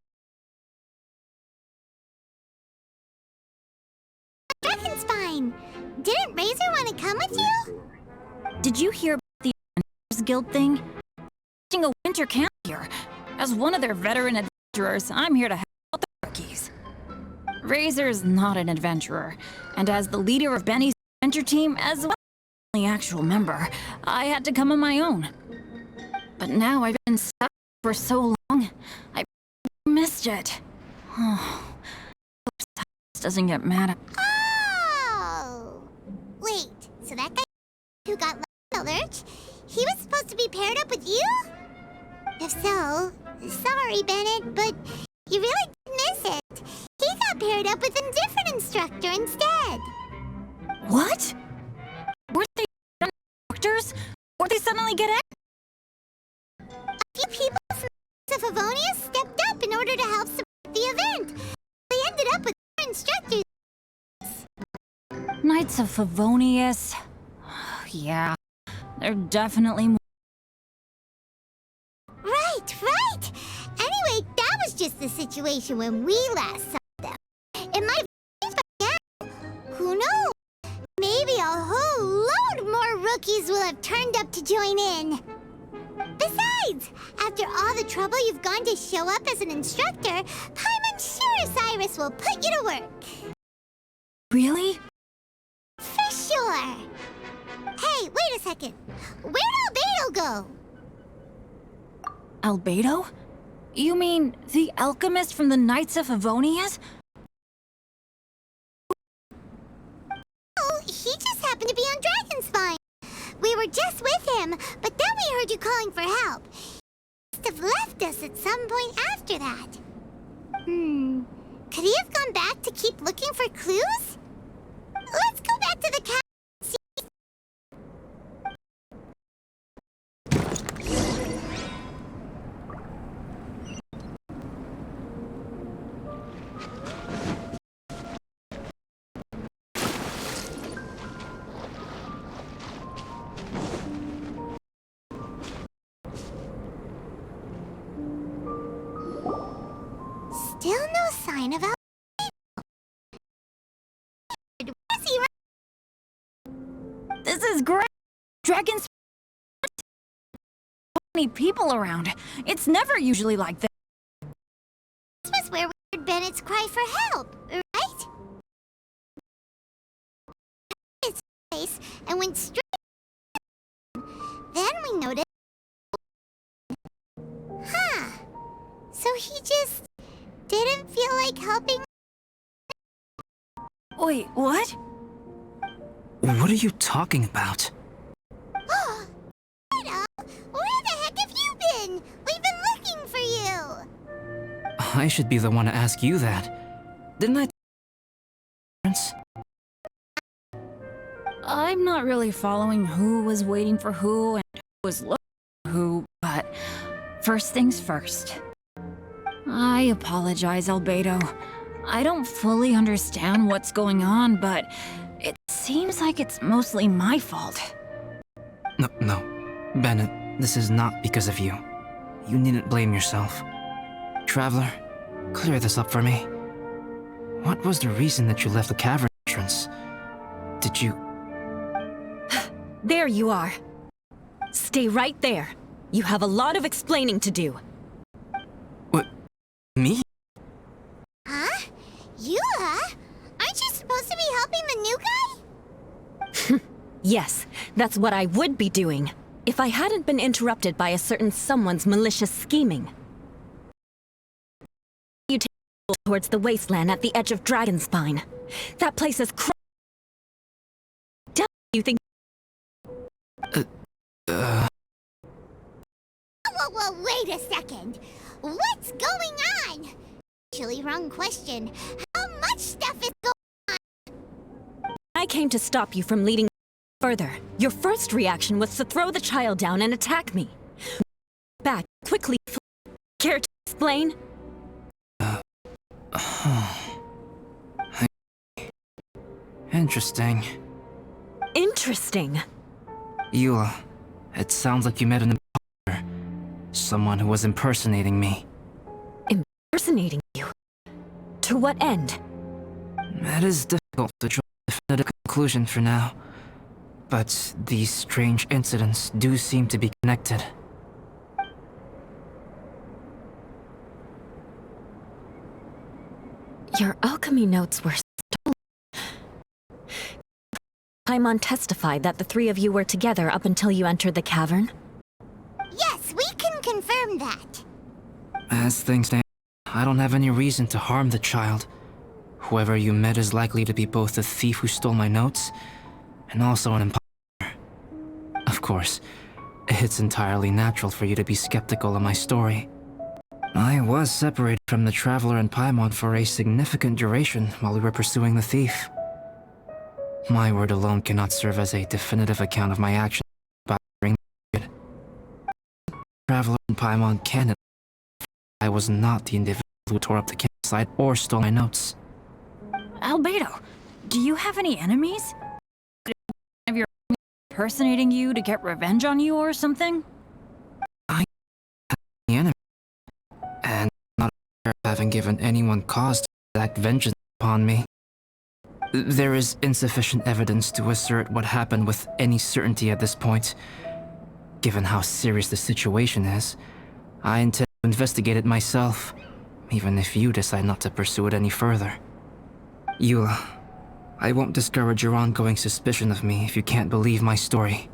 Dragon's fine. Didn't Razor want to come with you? Did you hear about the Adventurers Guild thing? Hosting a winter camp here. As one of their veteran adventurers, I'm here to help out the rookies. Razor's not an adventurer, and as the leader of Benny's adventure adventure team as well as the actual member. I had to come on my own. But now I've been stuck for so long, I missed it. Oh, hope Silas doesn't get mad at. Oh! Wait, so that guy who got left in the lurch, he was supposed to be paired up with you? If so, sorry, Bennett, but you really did miss it. He got paired up with a different instructor instead. What? Were they instructors? Or they suddenly get out? A few people from the Favonius stepped up in order to help support the event. They ended up with more instructors. Knights of Favonius. Yeah, they're definitely more. Right. Anyway, that was just the situation when we last saw them. It might change again. Who knows? Maybe a whole load more rookies will have turned up to join in. Besides, after all the trouble you've gone to show up as an instructor, I'm sure Cyrus will put you to work. Really? For sure. Hey, wait a second. Where'd Albedo go? Albedo? You mean the alchemist from the Knights of Favonius? Oh, he just happened to be on Dragonspine. We were just with him, but then we heard you calling for help. He must have left us at some point after that. Could he have gone back to keep looking for clues? Let's go back to the cabin and see. Still no sign of Albedo. Where's he? This is great! Dragons. So many people around. It's never usually like this. This was where we heard Bennett's cry for help, right? His face and went straight. Then we noticed. Huh. So he just didn't feel like helping. Wait, what? What are you talking about? Oh, Víd3o, where the heck have you been? We've been looking for you. I should be the one to ask you that. Didn't I? I'm not really following who was waiting for who and who was looking for who, but first things first. I apologize, Albedo. I don't fully understand what's going on, but it seems like it's mostly my fault. No. Bennett, this is not because of you. You needn't blame yourself. Traveler, clear this up for me. What was the reason that you left the cavern entrance? Did you... There you are. Stay right there. You have a lot of explaining to do. What? Me? Huh? You, huh? Aren't you supposed to be helping the new guy? Yes, that's what I would be doing, if I hadn't been interrupted by a certain someone's malicious scheming. You take towards the wasteland at the edge of Dragonspine. That place is you think... Whoa, wait a second. What's going on? Actually, wrong question. How much stuff is going on? I came to stop you from leading further. Your first reaction was to throw the child down and attack me. Back, quickly. Care to explain? Interesting. Interesting. Eula, it sounds like you met an imposter. Someone who was impersonating me. Impersonating you? To what end? It is difficult to draw a definitive conclusion for now. But these strange incidents do seem to be connected. Your alchemy notes were stolen. Paimon testified that the three of you were together up until you entered the cavern? Yes, we can confirm that. As things stand, I don't have any reason to harm the child. Whoever you met is likely to be both the thief who stole my notes and also an imposter. Of course, it's entirely natural for you to be skeptical of my story. I was separated from the Traveler and Paimon for a significant duration while we were pursuing the thief. My word alone cannot serve as a definitive account of my actions during the period. Traveler and Paimon can. I was not the individual who tore up the campsite or stole my notes. Albedo, do you have any enemies? Could one of your impersonating you to get revenge on you or something? I have any enemy, and I'm not aware of having given anyone cause to exact vengeance upon me. There is insufficient evidence to assert what happened with any certainty at this point. Given how serious the situation is, I intend to investigate it myself, even if you decide not to pursue it any further. Eula, I won't discourage your ongoing suspicion of me if you can't believe my story.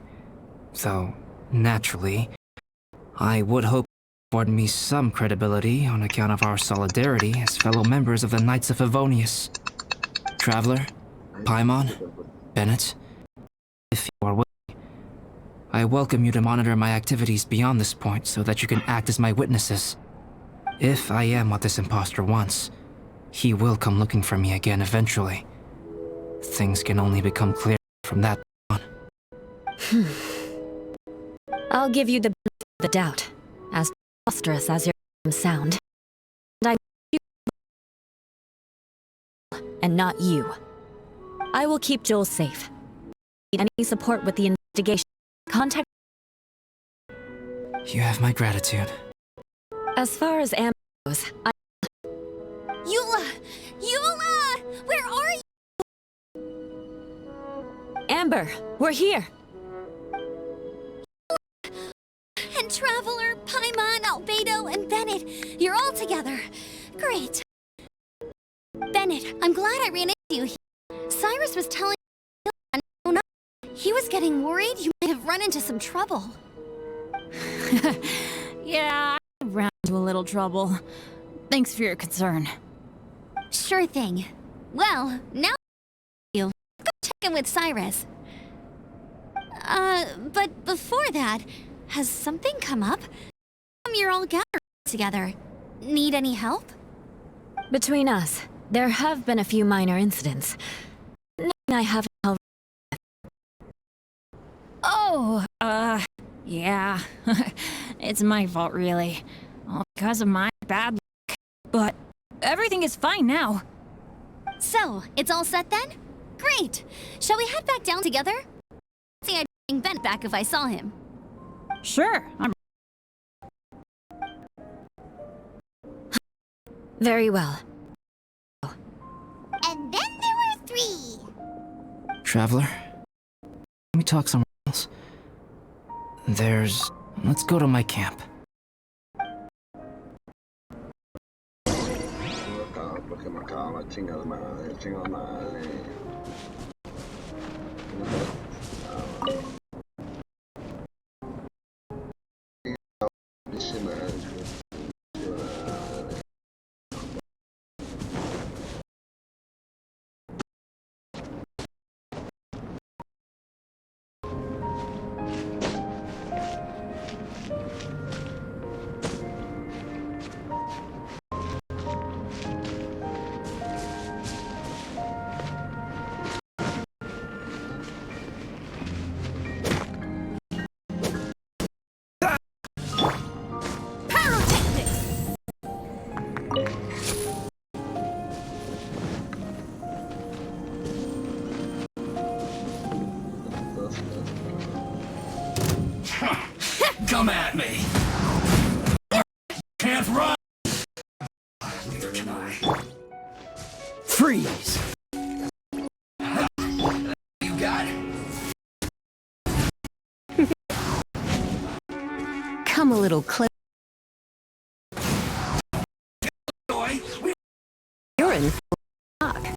Though, naturally, I would hope you afford me some credibility on account of our solidarity as fellow members of the Knights of Favonius. Traveler, Paimon, Bennett, if you are willing, I welcome you to monitor my activities beyond this point so that you can act as my witnesses. If I am what this imposter wants, he will come looking for me again eventually. Things can only become clear from that on. I'll give you the benefit of the doubt, as preposterous as your sound. And and not you. I will keep Joel safe. Need any support with the investigation, contact. You have my gratitude. As far as Amber goes, Eula! Eula! Where are you? Amber, we're here! And Traveler, Paimon, Albedo, and Bennett, you're all together. Great. Bennett, I'm glad I ran into you here. Cyrus was telling me he was getting worried you might have run into some trouble. Yeah, I ran into a little trouble. Thanks for your concern. Sure thing. Well, now you go check in with Cyrus. But before that, has something come up? You're all gathered together. Need any help? Between us, there have been a few minor incidents. Nothing I haven't helped. Oh, yeah. It's my fault, really. All because of my bad luck. But everything is fine now. So, it's all set then? Great! Shall we head back down together? See, I'd bring Ben back if I saw him. Sure, I'm... Very well. And then there were 3. Traveler, let me talk somewhere else. Let's go to my camp. Come at me! Can't run! Neither can I. Freeze! You got it. Come a little closer. You're in full shock.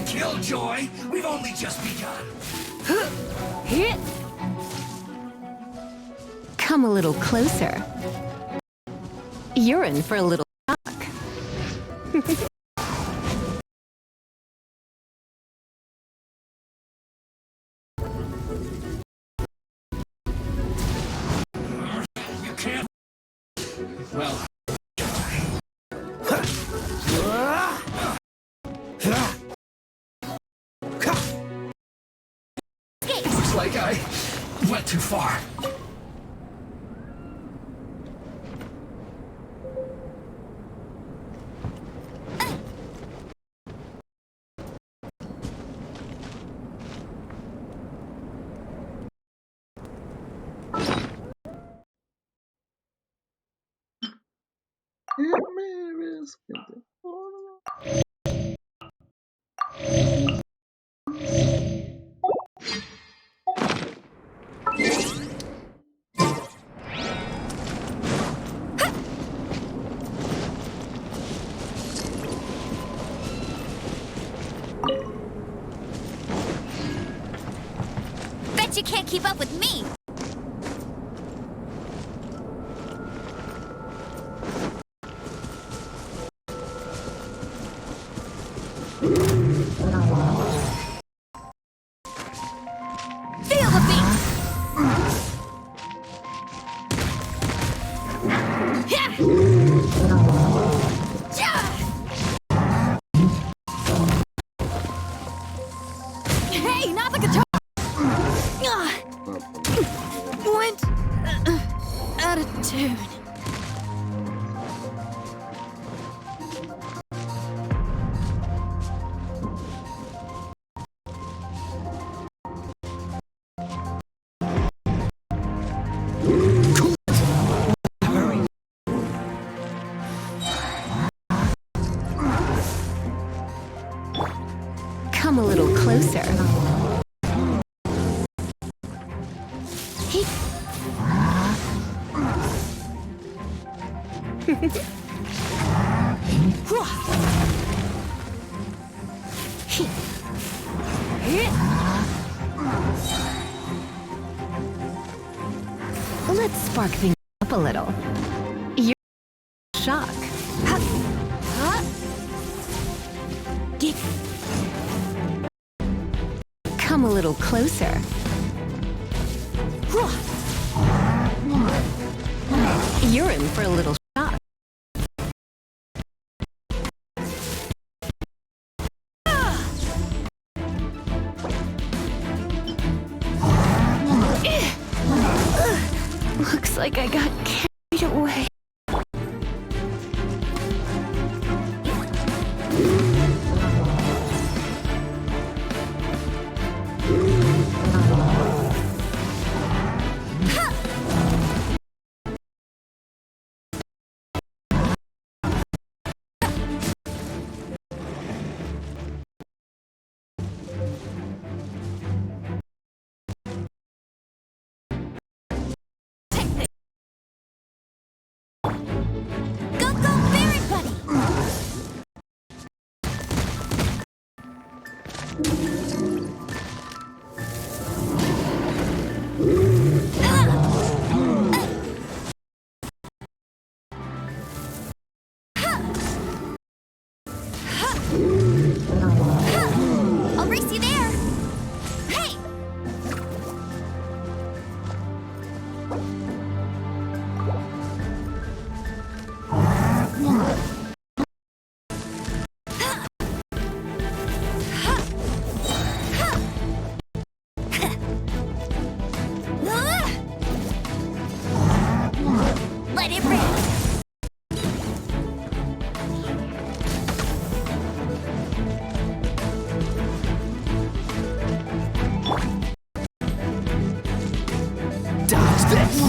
Killjoy, we've only just begun. Come a little closer. You're in for a little shock. You can't. Well. Looks like I went too far. Bet you can't keep up with me. Feel the beat. Hey, not the guitar. Went out of tune. Come a little closer. Let's spark things up a little. You're in shock. Come a little closer. You're in for a little shock. Looks like I got carried away. I'll race you there. Hey! Let it rip. Dodge this!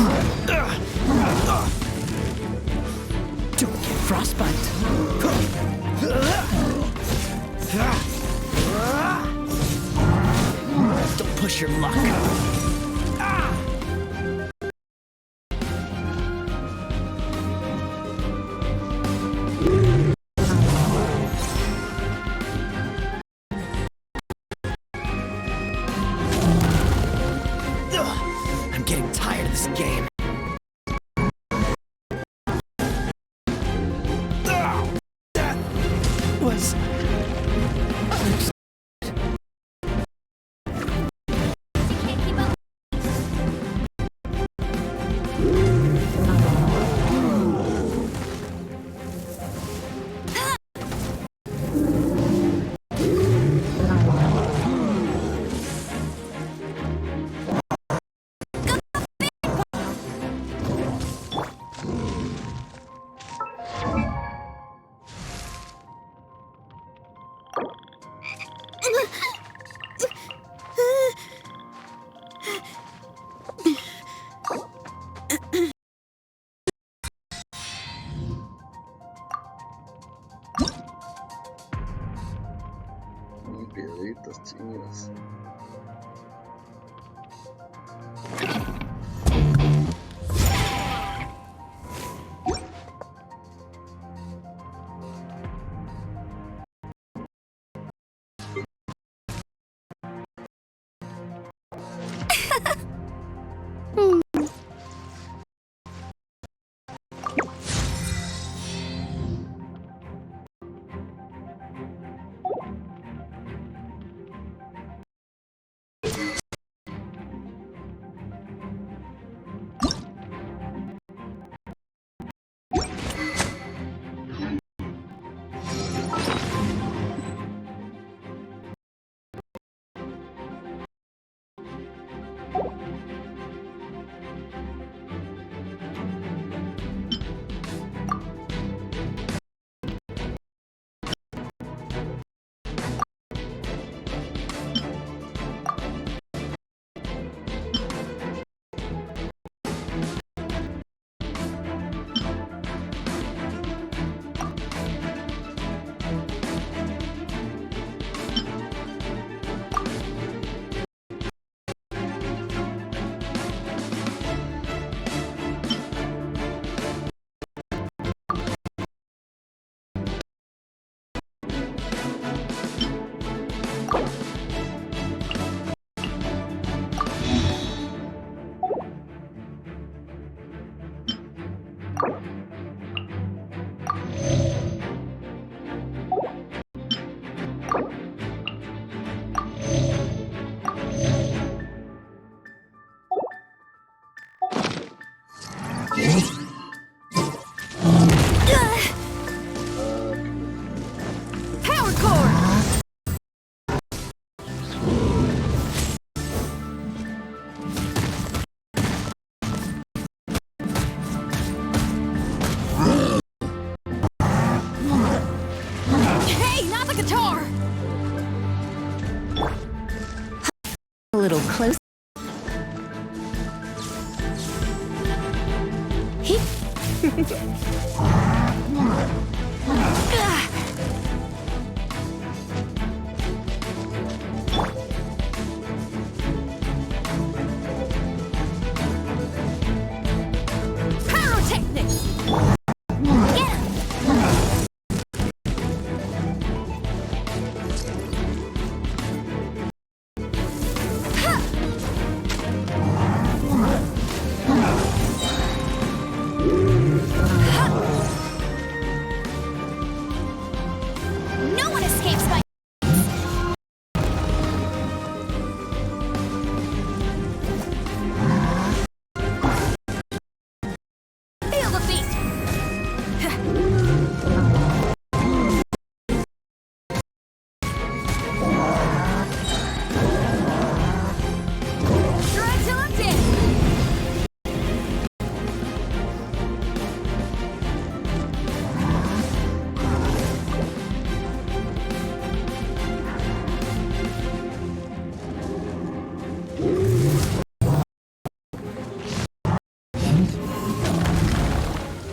Don't get frostbite. Don't push your luck. was unexpected. Piedritas chinas. A little close.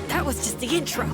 That was just the intro.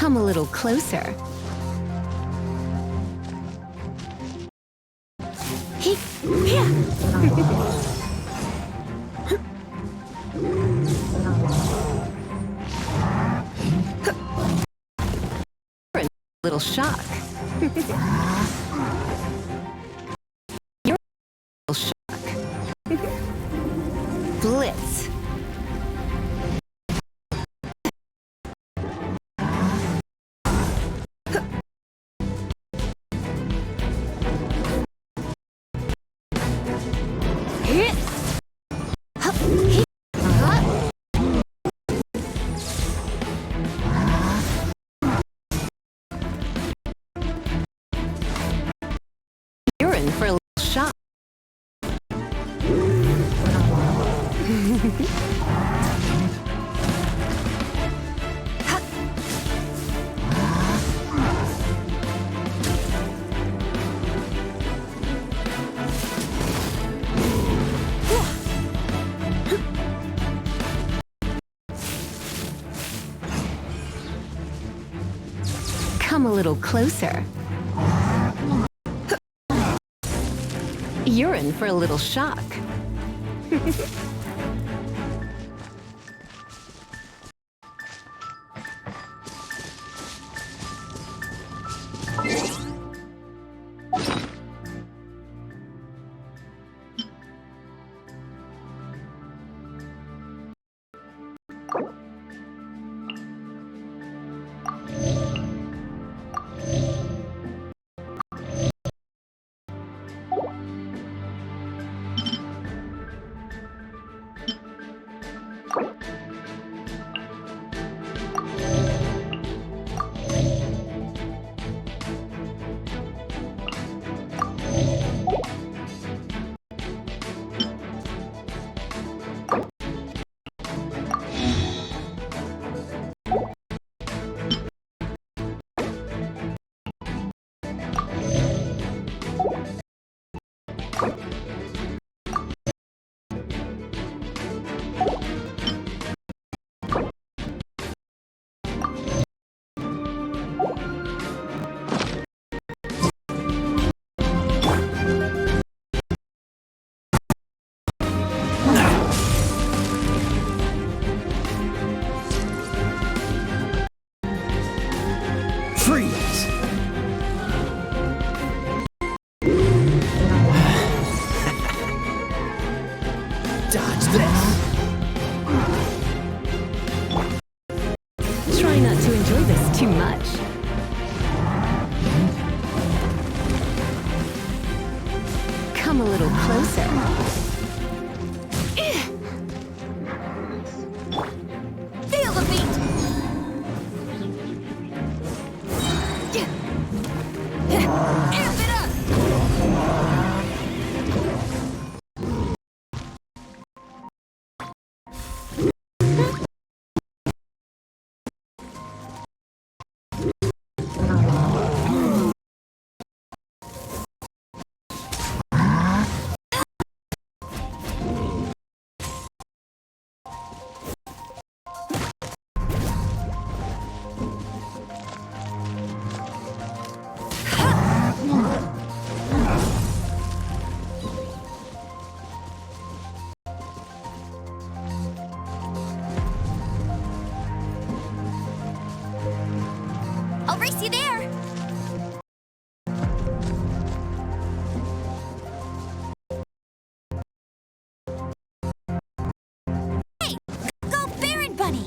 Come a little closer. Little shock. You're a little shock. Blitz. You're in for a little shock. Come a little closer. You're in for a little shock. Freeze! Dodge this! Try not to enjoy this too much. Come a little closer. Feel the beat! Amp it up! I'll race you there! Hey! Go Baron Bunny!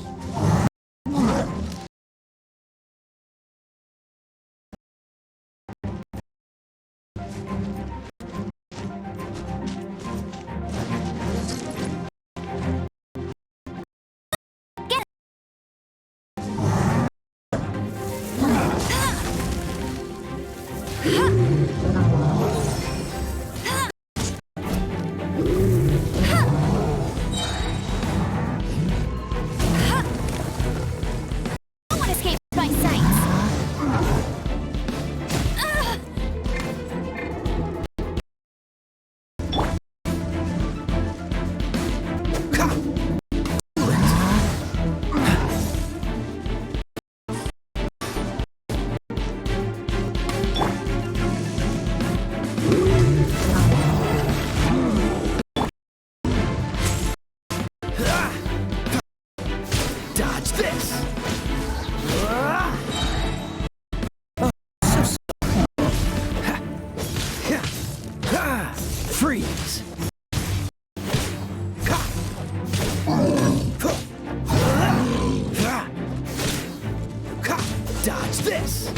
Dodge this!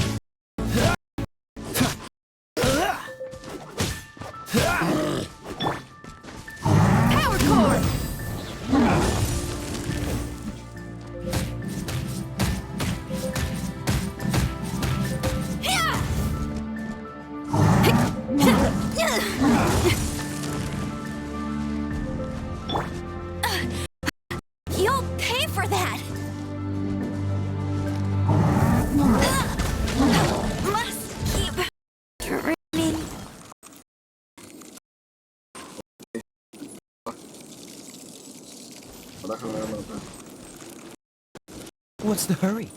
Power core! You'll pay for that! Must keep training. What's the hurry?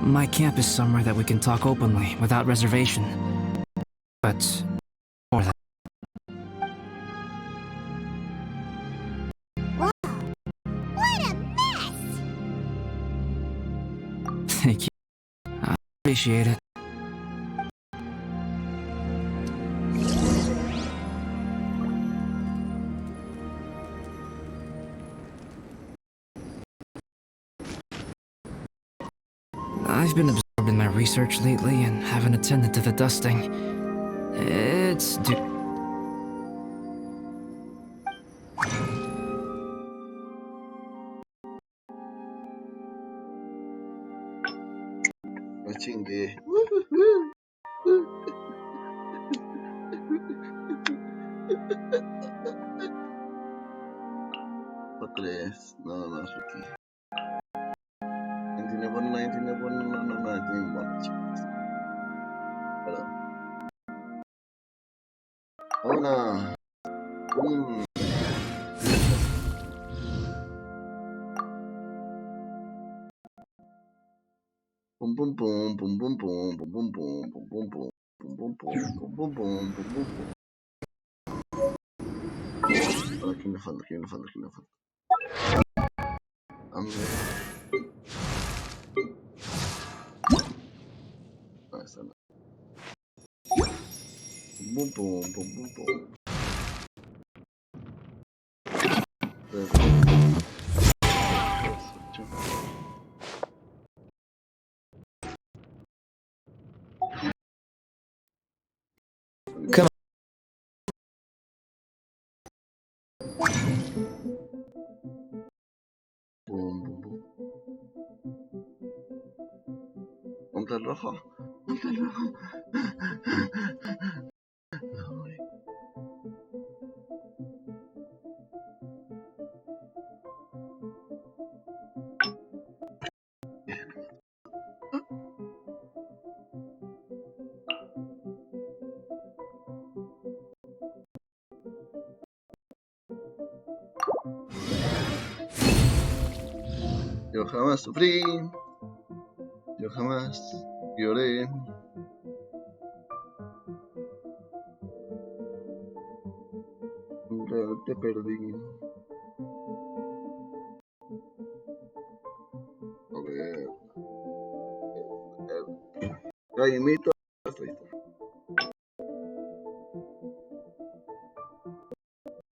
My camp is somewhere that we can talk openly, without reservation. But... more than... Wow! What a mess! Thank you. I appreciate it. I've been absorbed in my research lately and haven't attended to the dusting. It's No chingue. ¿No crees? Nada más, Ricky. Tiene bueno, nadie tiene bueno, nadie tiene bueno, chicos. Perdón. Hola. Pum pum pum pum pum pum pum pum pum pum pum pum pum pum pum pum pum pum pum. Aquí me falta, aquí me falta, aquí me falta. Ahí está. Pum pum pum pum pum. Come on. Ponte el rojo. Ponte el rojo. Yo jamás sufrí. Yo jamás lloré. Nunca te perdí. A ver. Ya imito. Esto, listo.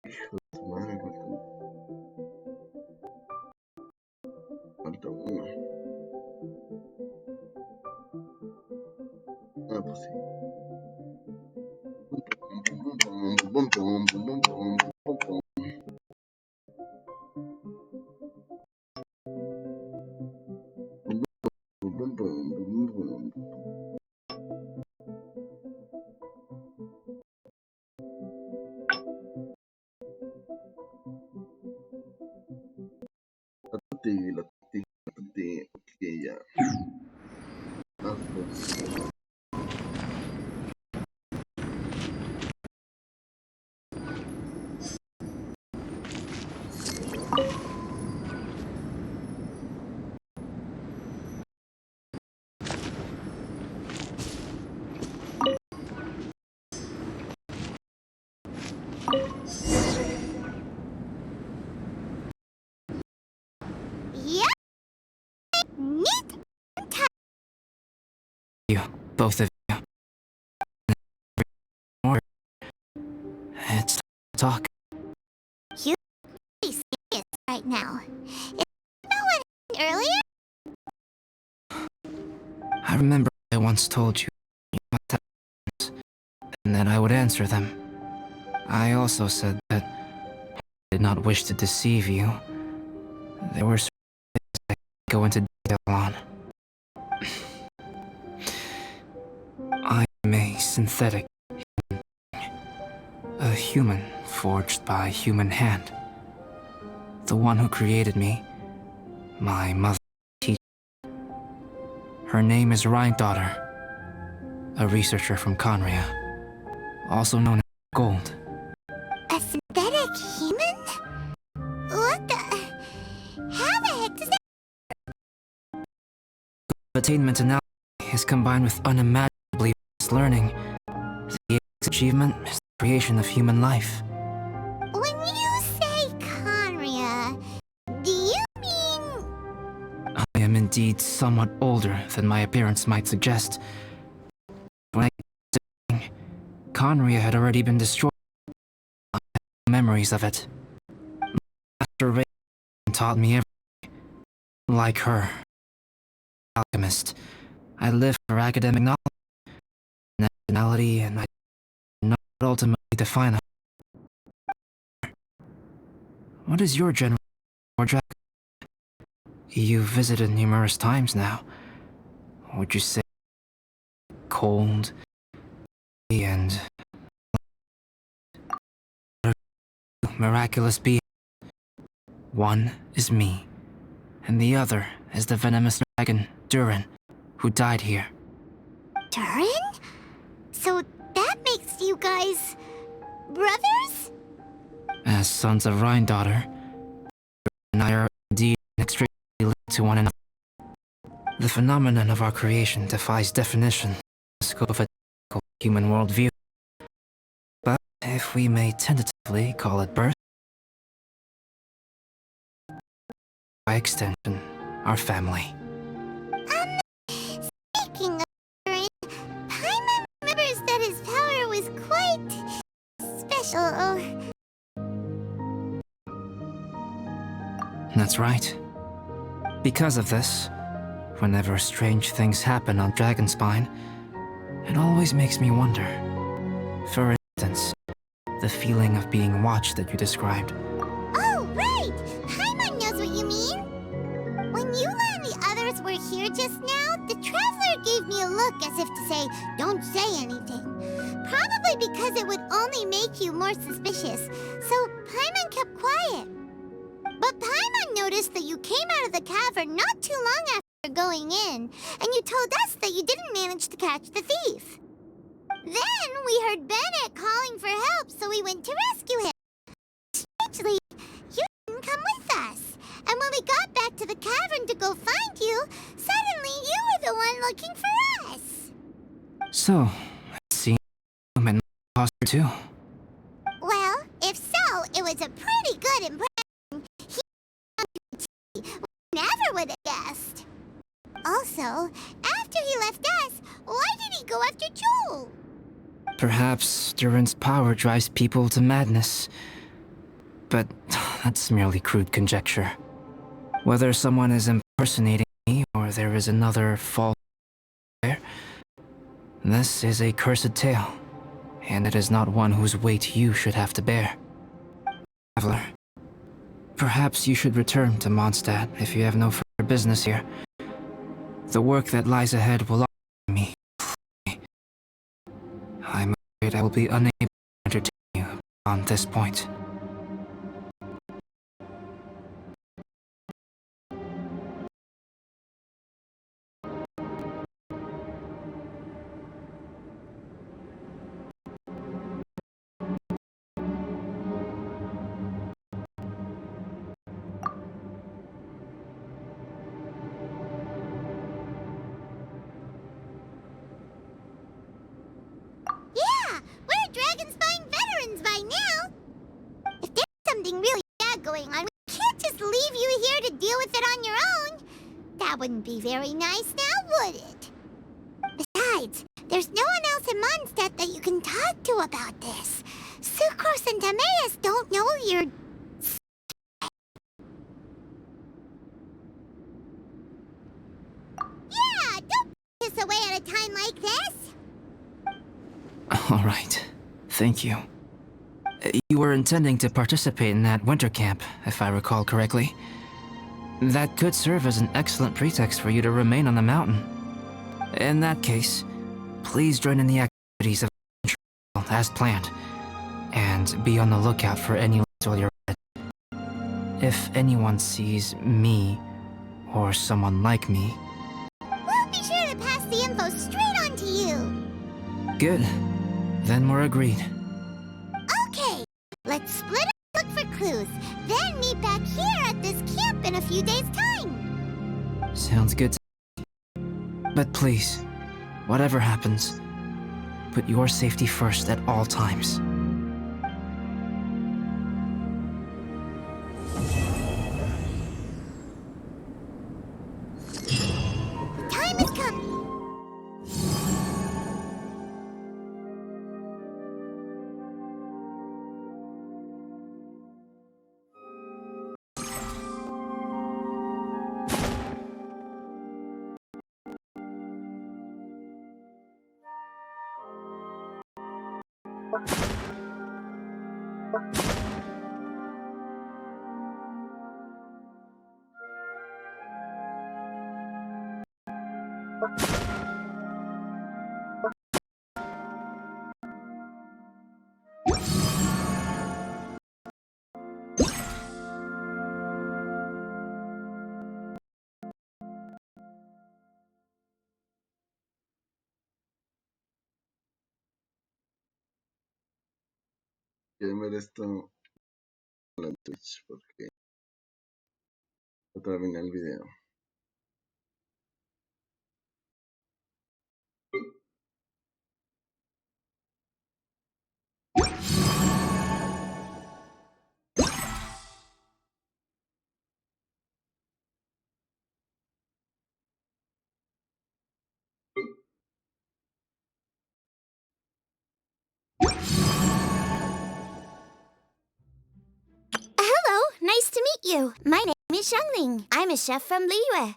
Hijo de su madre, falta uno. Ah, pues sí. Pum, pum, pum, pum, pum, pum, pum, pum. Pum, pum, pum, pum, pum, pum. ti. Ok, ya. Ah, pues. Yep. Neat. You, both of you. It's time to talk. You're pretty serious right now. Is that what happened earlier? I remember I once told you must have questions, and that I would answer them. I also said that I did not wish to deceive you. There were certain things I could go into detail on. I am a synthetic human being. A human forged by human hand. The one who created me, my mother teacher. Her name is Daughter, a researcher from Conria, also known as Gold. A synthetic human? What the... How the heck does that... Attainment analysis is combined with unimaginably vast learning. The achievement is the creation of human life. When you say Conria, do you mean... I am indeed somewhat older than my appearance might suggest. When I came to Conria had already been destroyed. I have no memories of it. Master Ray taught me everything. Like her, alchemist, I live for academic knowledge, nationality, and I not ultimately define her. What is your general dragon? You've visited numerous times now. Would you say cold and miraculous being? One is me, and the other is the venomous dragon, Durin, who died here. Durin? So that makes you guys... brothers? As sons of Daughter, and I are indeed inextricably linked to one another. The phenomenon of our creation defies definition in the scope of a typical human worldview. But if we may tentatively call it birth, by extension, our family. Speaking of Durin, Paimon remembers that his power was quite... special. That's right. Because of this, whenever strange things happen on Dragonspine, it always makes me wonder. For instance, the feeling of being watched that you described. Oh, right! Paimon knows what you mean! When Eula and the others were here just now, the Traveler gave me a look as if to say, don't say anything. Probably because it would only make you more suspicious, so Paimon kept quiet. But Paimon noticed that you came out of the cavern not too long after going in, and you told us that you didn't manage to catch the thief. Then we heard Bennett calling for help, so we went to rescue him. Strangely, you didn't come with us. And when we got back to the cavern to go find you, suddenly you were the one looking for us. So, it seems I'm an imposter too. Well, if so, it was a pretty good impression. We never would have guessed. Also, after he left us, why did he go after Joel? Perhaps Durin's power drives people to madness. But that's merely crude conjecture. Whether someone is impersonating me or there is another false there, this is a cursed tale, and it is not one whose weight you should have to bear. Traveler, perhaps you should return to Mondstadt if you have no further business here. The work that lies ahead will occupy me. I'm afraid I will be unable to entertain you on this point. That wouldn't be very nice now, would it? Besides, there's no one else in Mondstadt that you can talk to about this. Sucrose and Timaeus don't know you're... Yeah, don't put this away at a time like this. All right. Thank you. You were intending to participate in that winter camp, if I recall correctly. That could serve as an excellent pretext for you to remain on the mountain. In that case, please join in the activities of the trail as planned, and be on the lookout for any leads while you're at it. If anyone sees me, or someone like me... We'll be sure to pass the info straight on to you. Good. Then we're agreed. Okay, let's split up and look for clues, then meet back here at this camp in a few days' time. Sounds good. But please, whatever happens, put your safety first at all times. Time has come. Quiero ver esto en Twitch porque no terminé el video. Hello, nice to meet you. My name is Xiangling. I'm a chef from Liyue.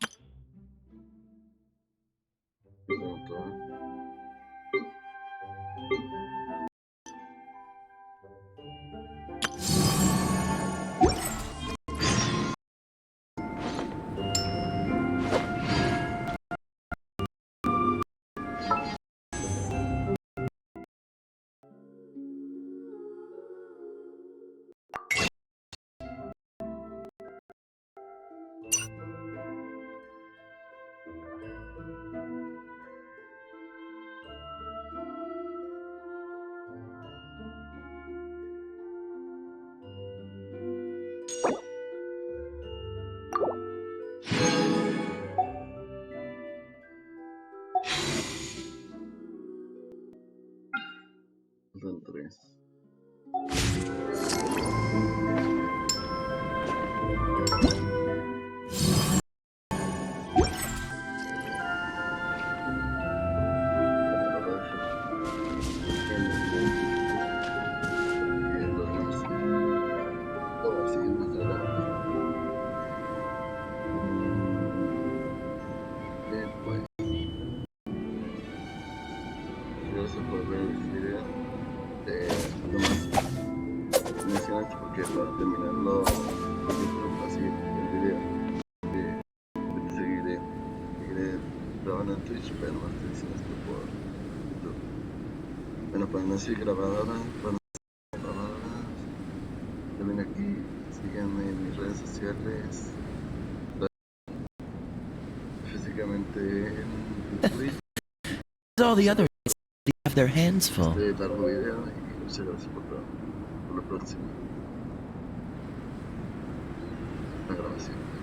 Son tres. Gracias por ver el video. Nomás mencionaste porque para terminarlo así el video te seguiré grabando en Twitch, pero no estoy diciendo esto por YouTube. Bueno, para no seguir grabadoras, también aquí síganme en mis redes sociales, físicamente en Twitch. All the other have their hands full. Largo video y muchas gracias por todo. Por la próxima. La grabación.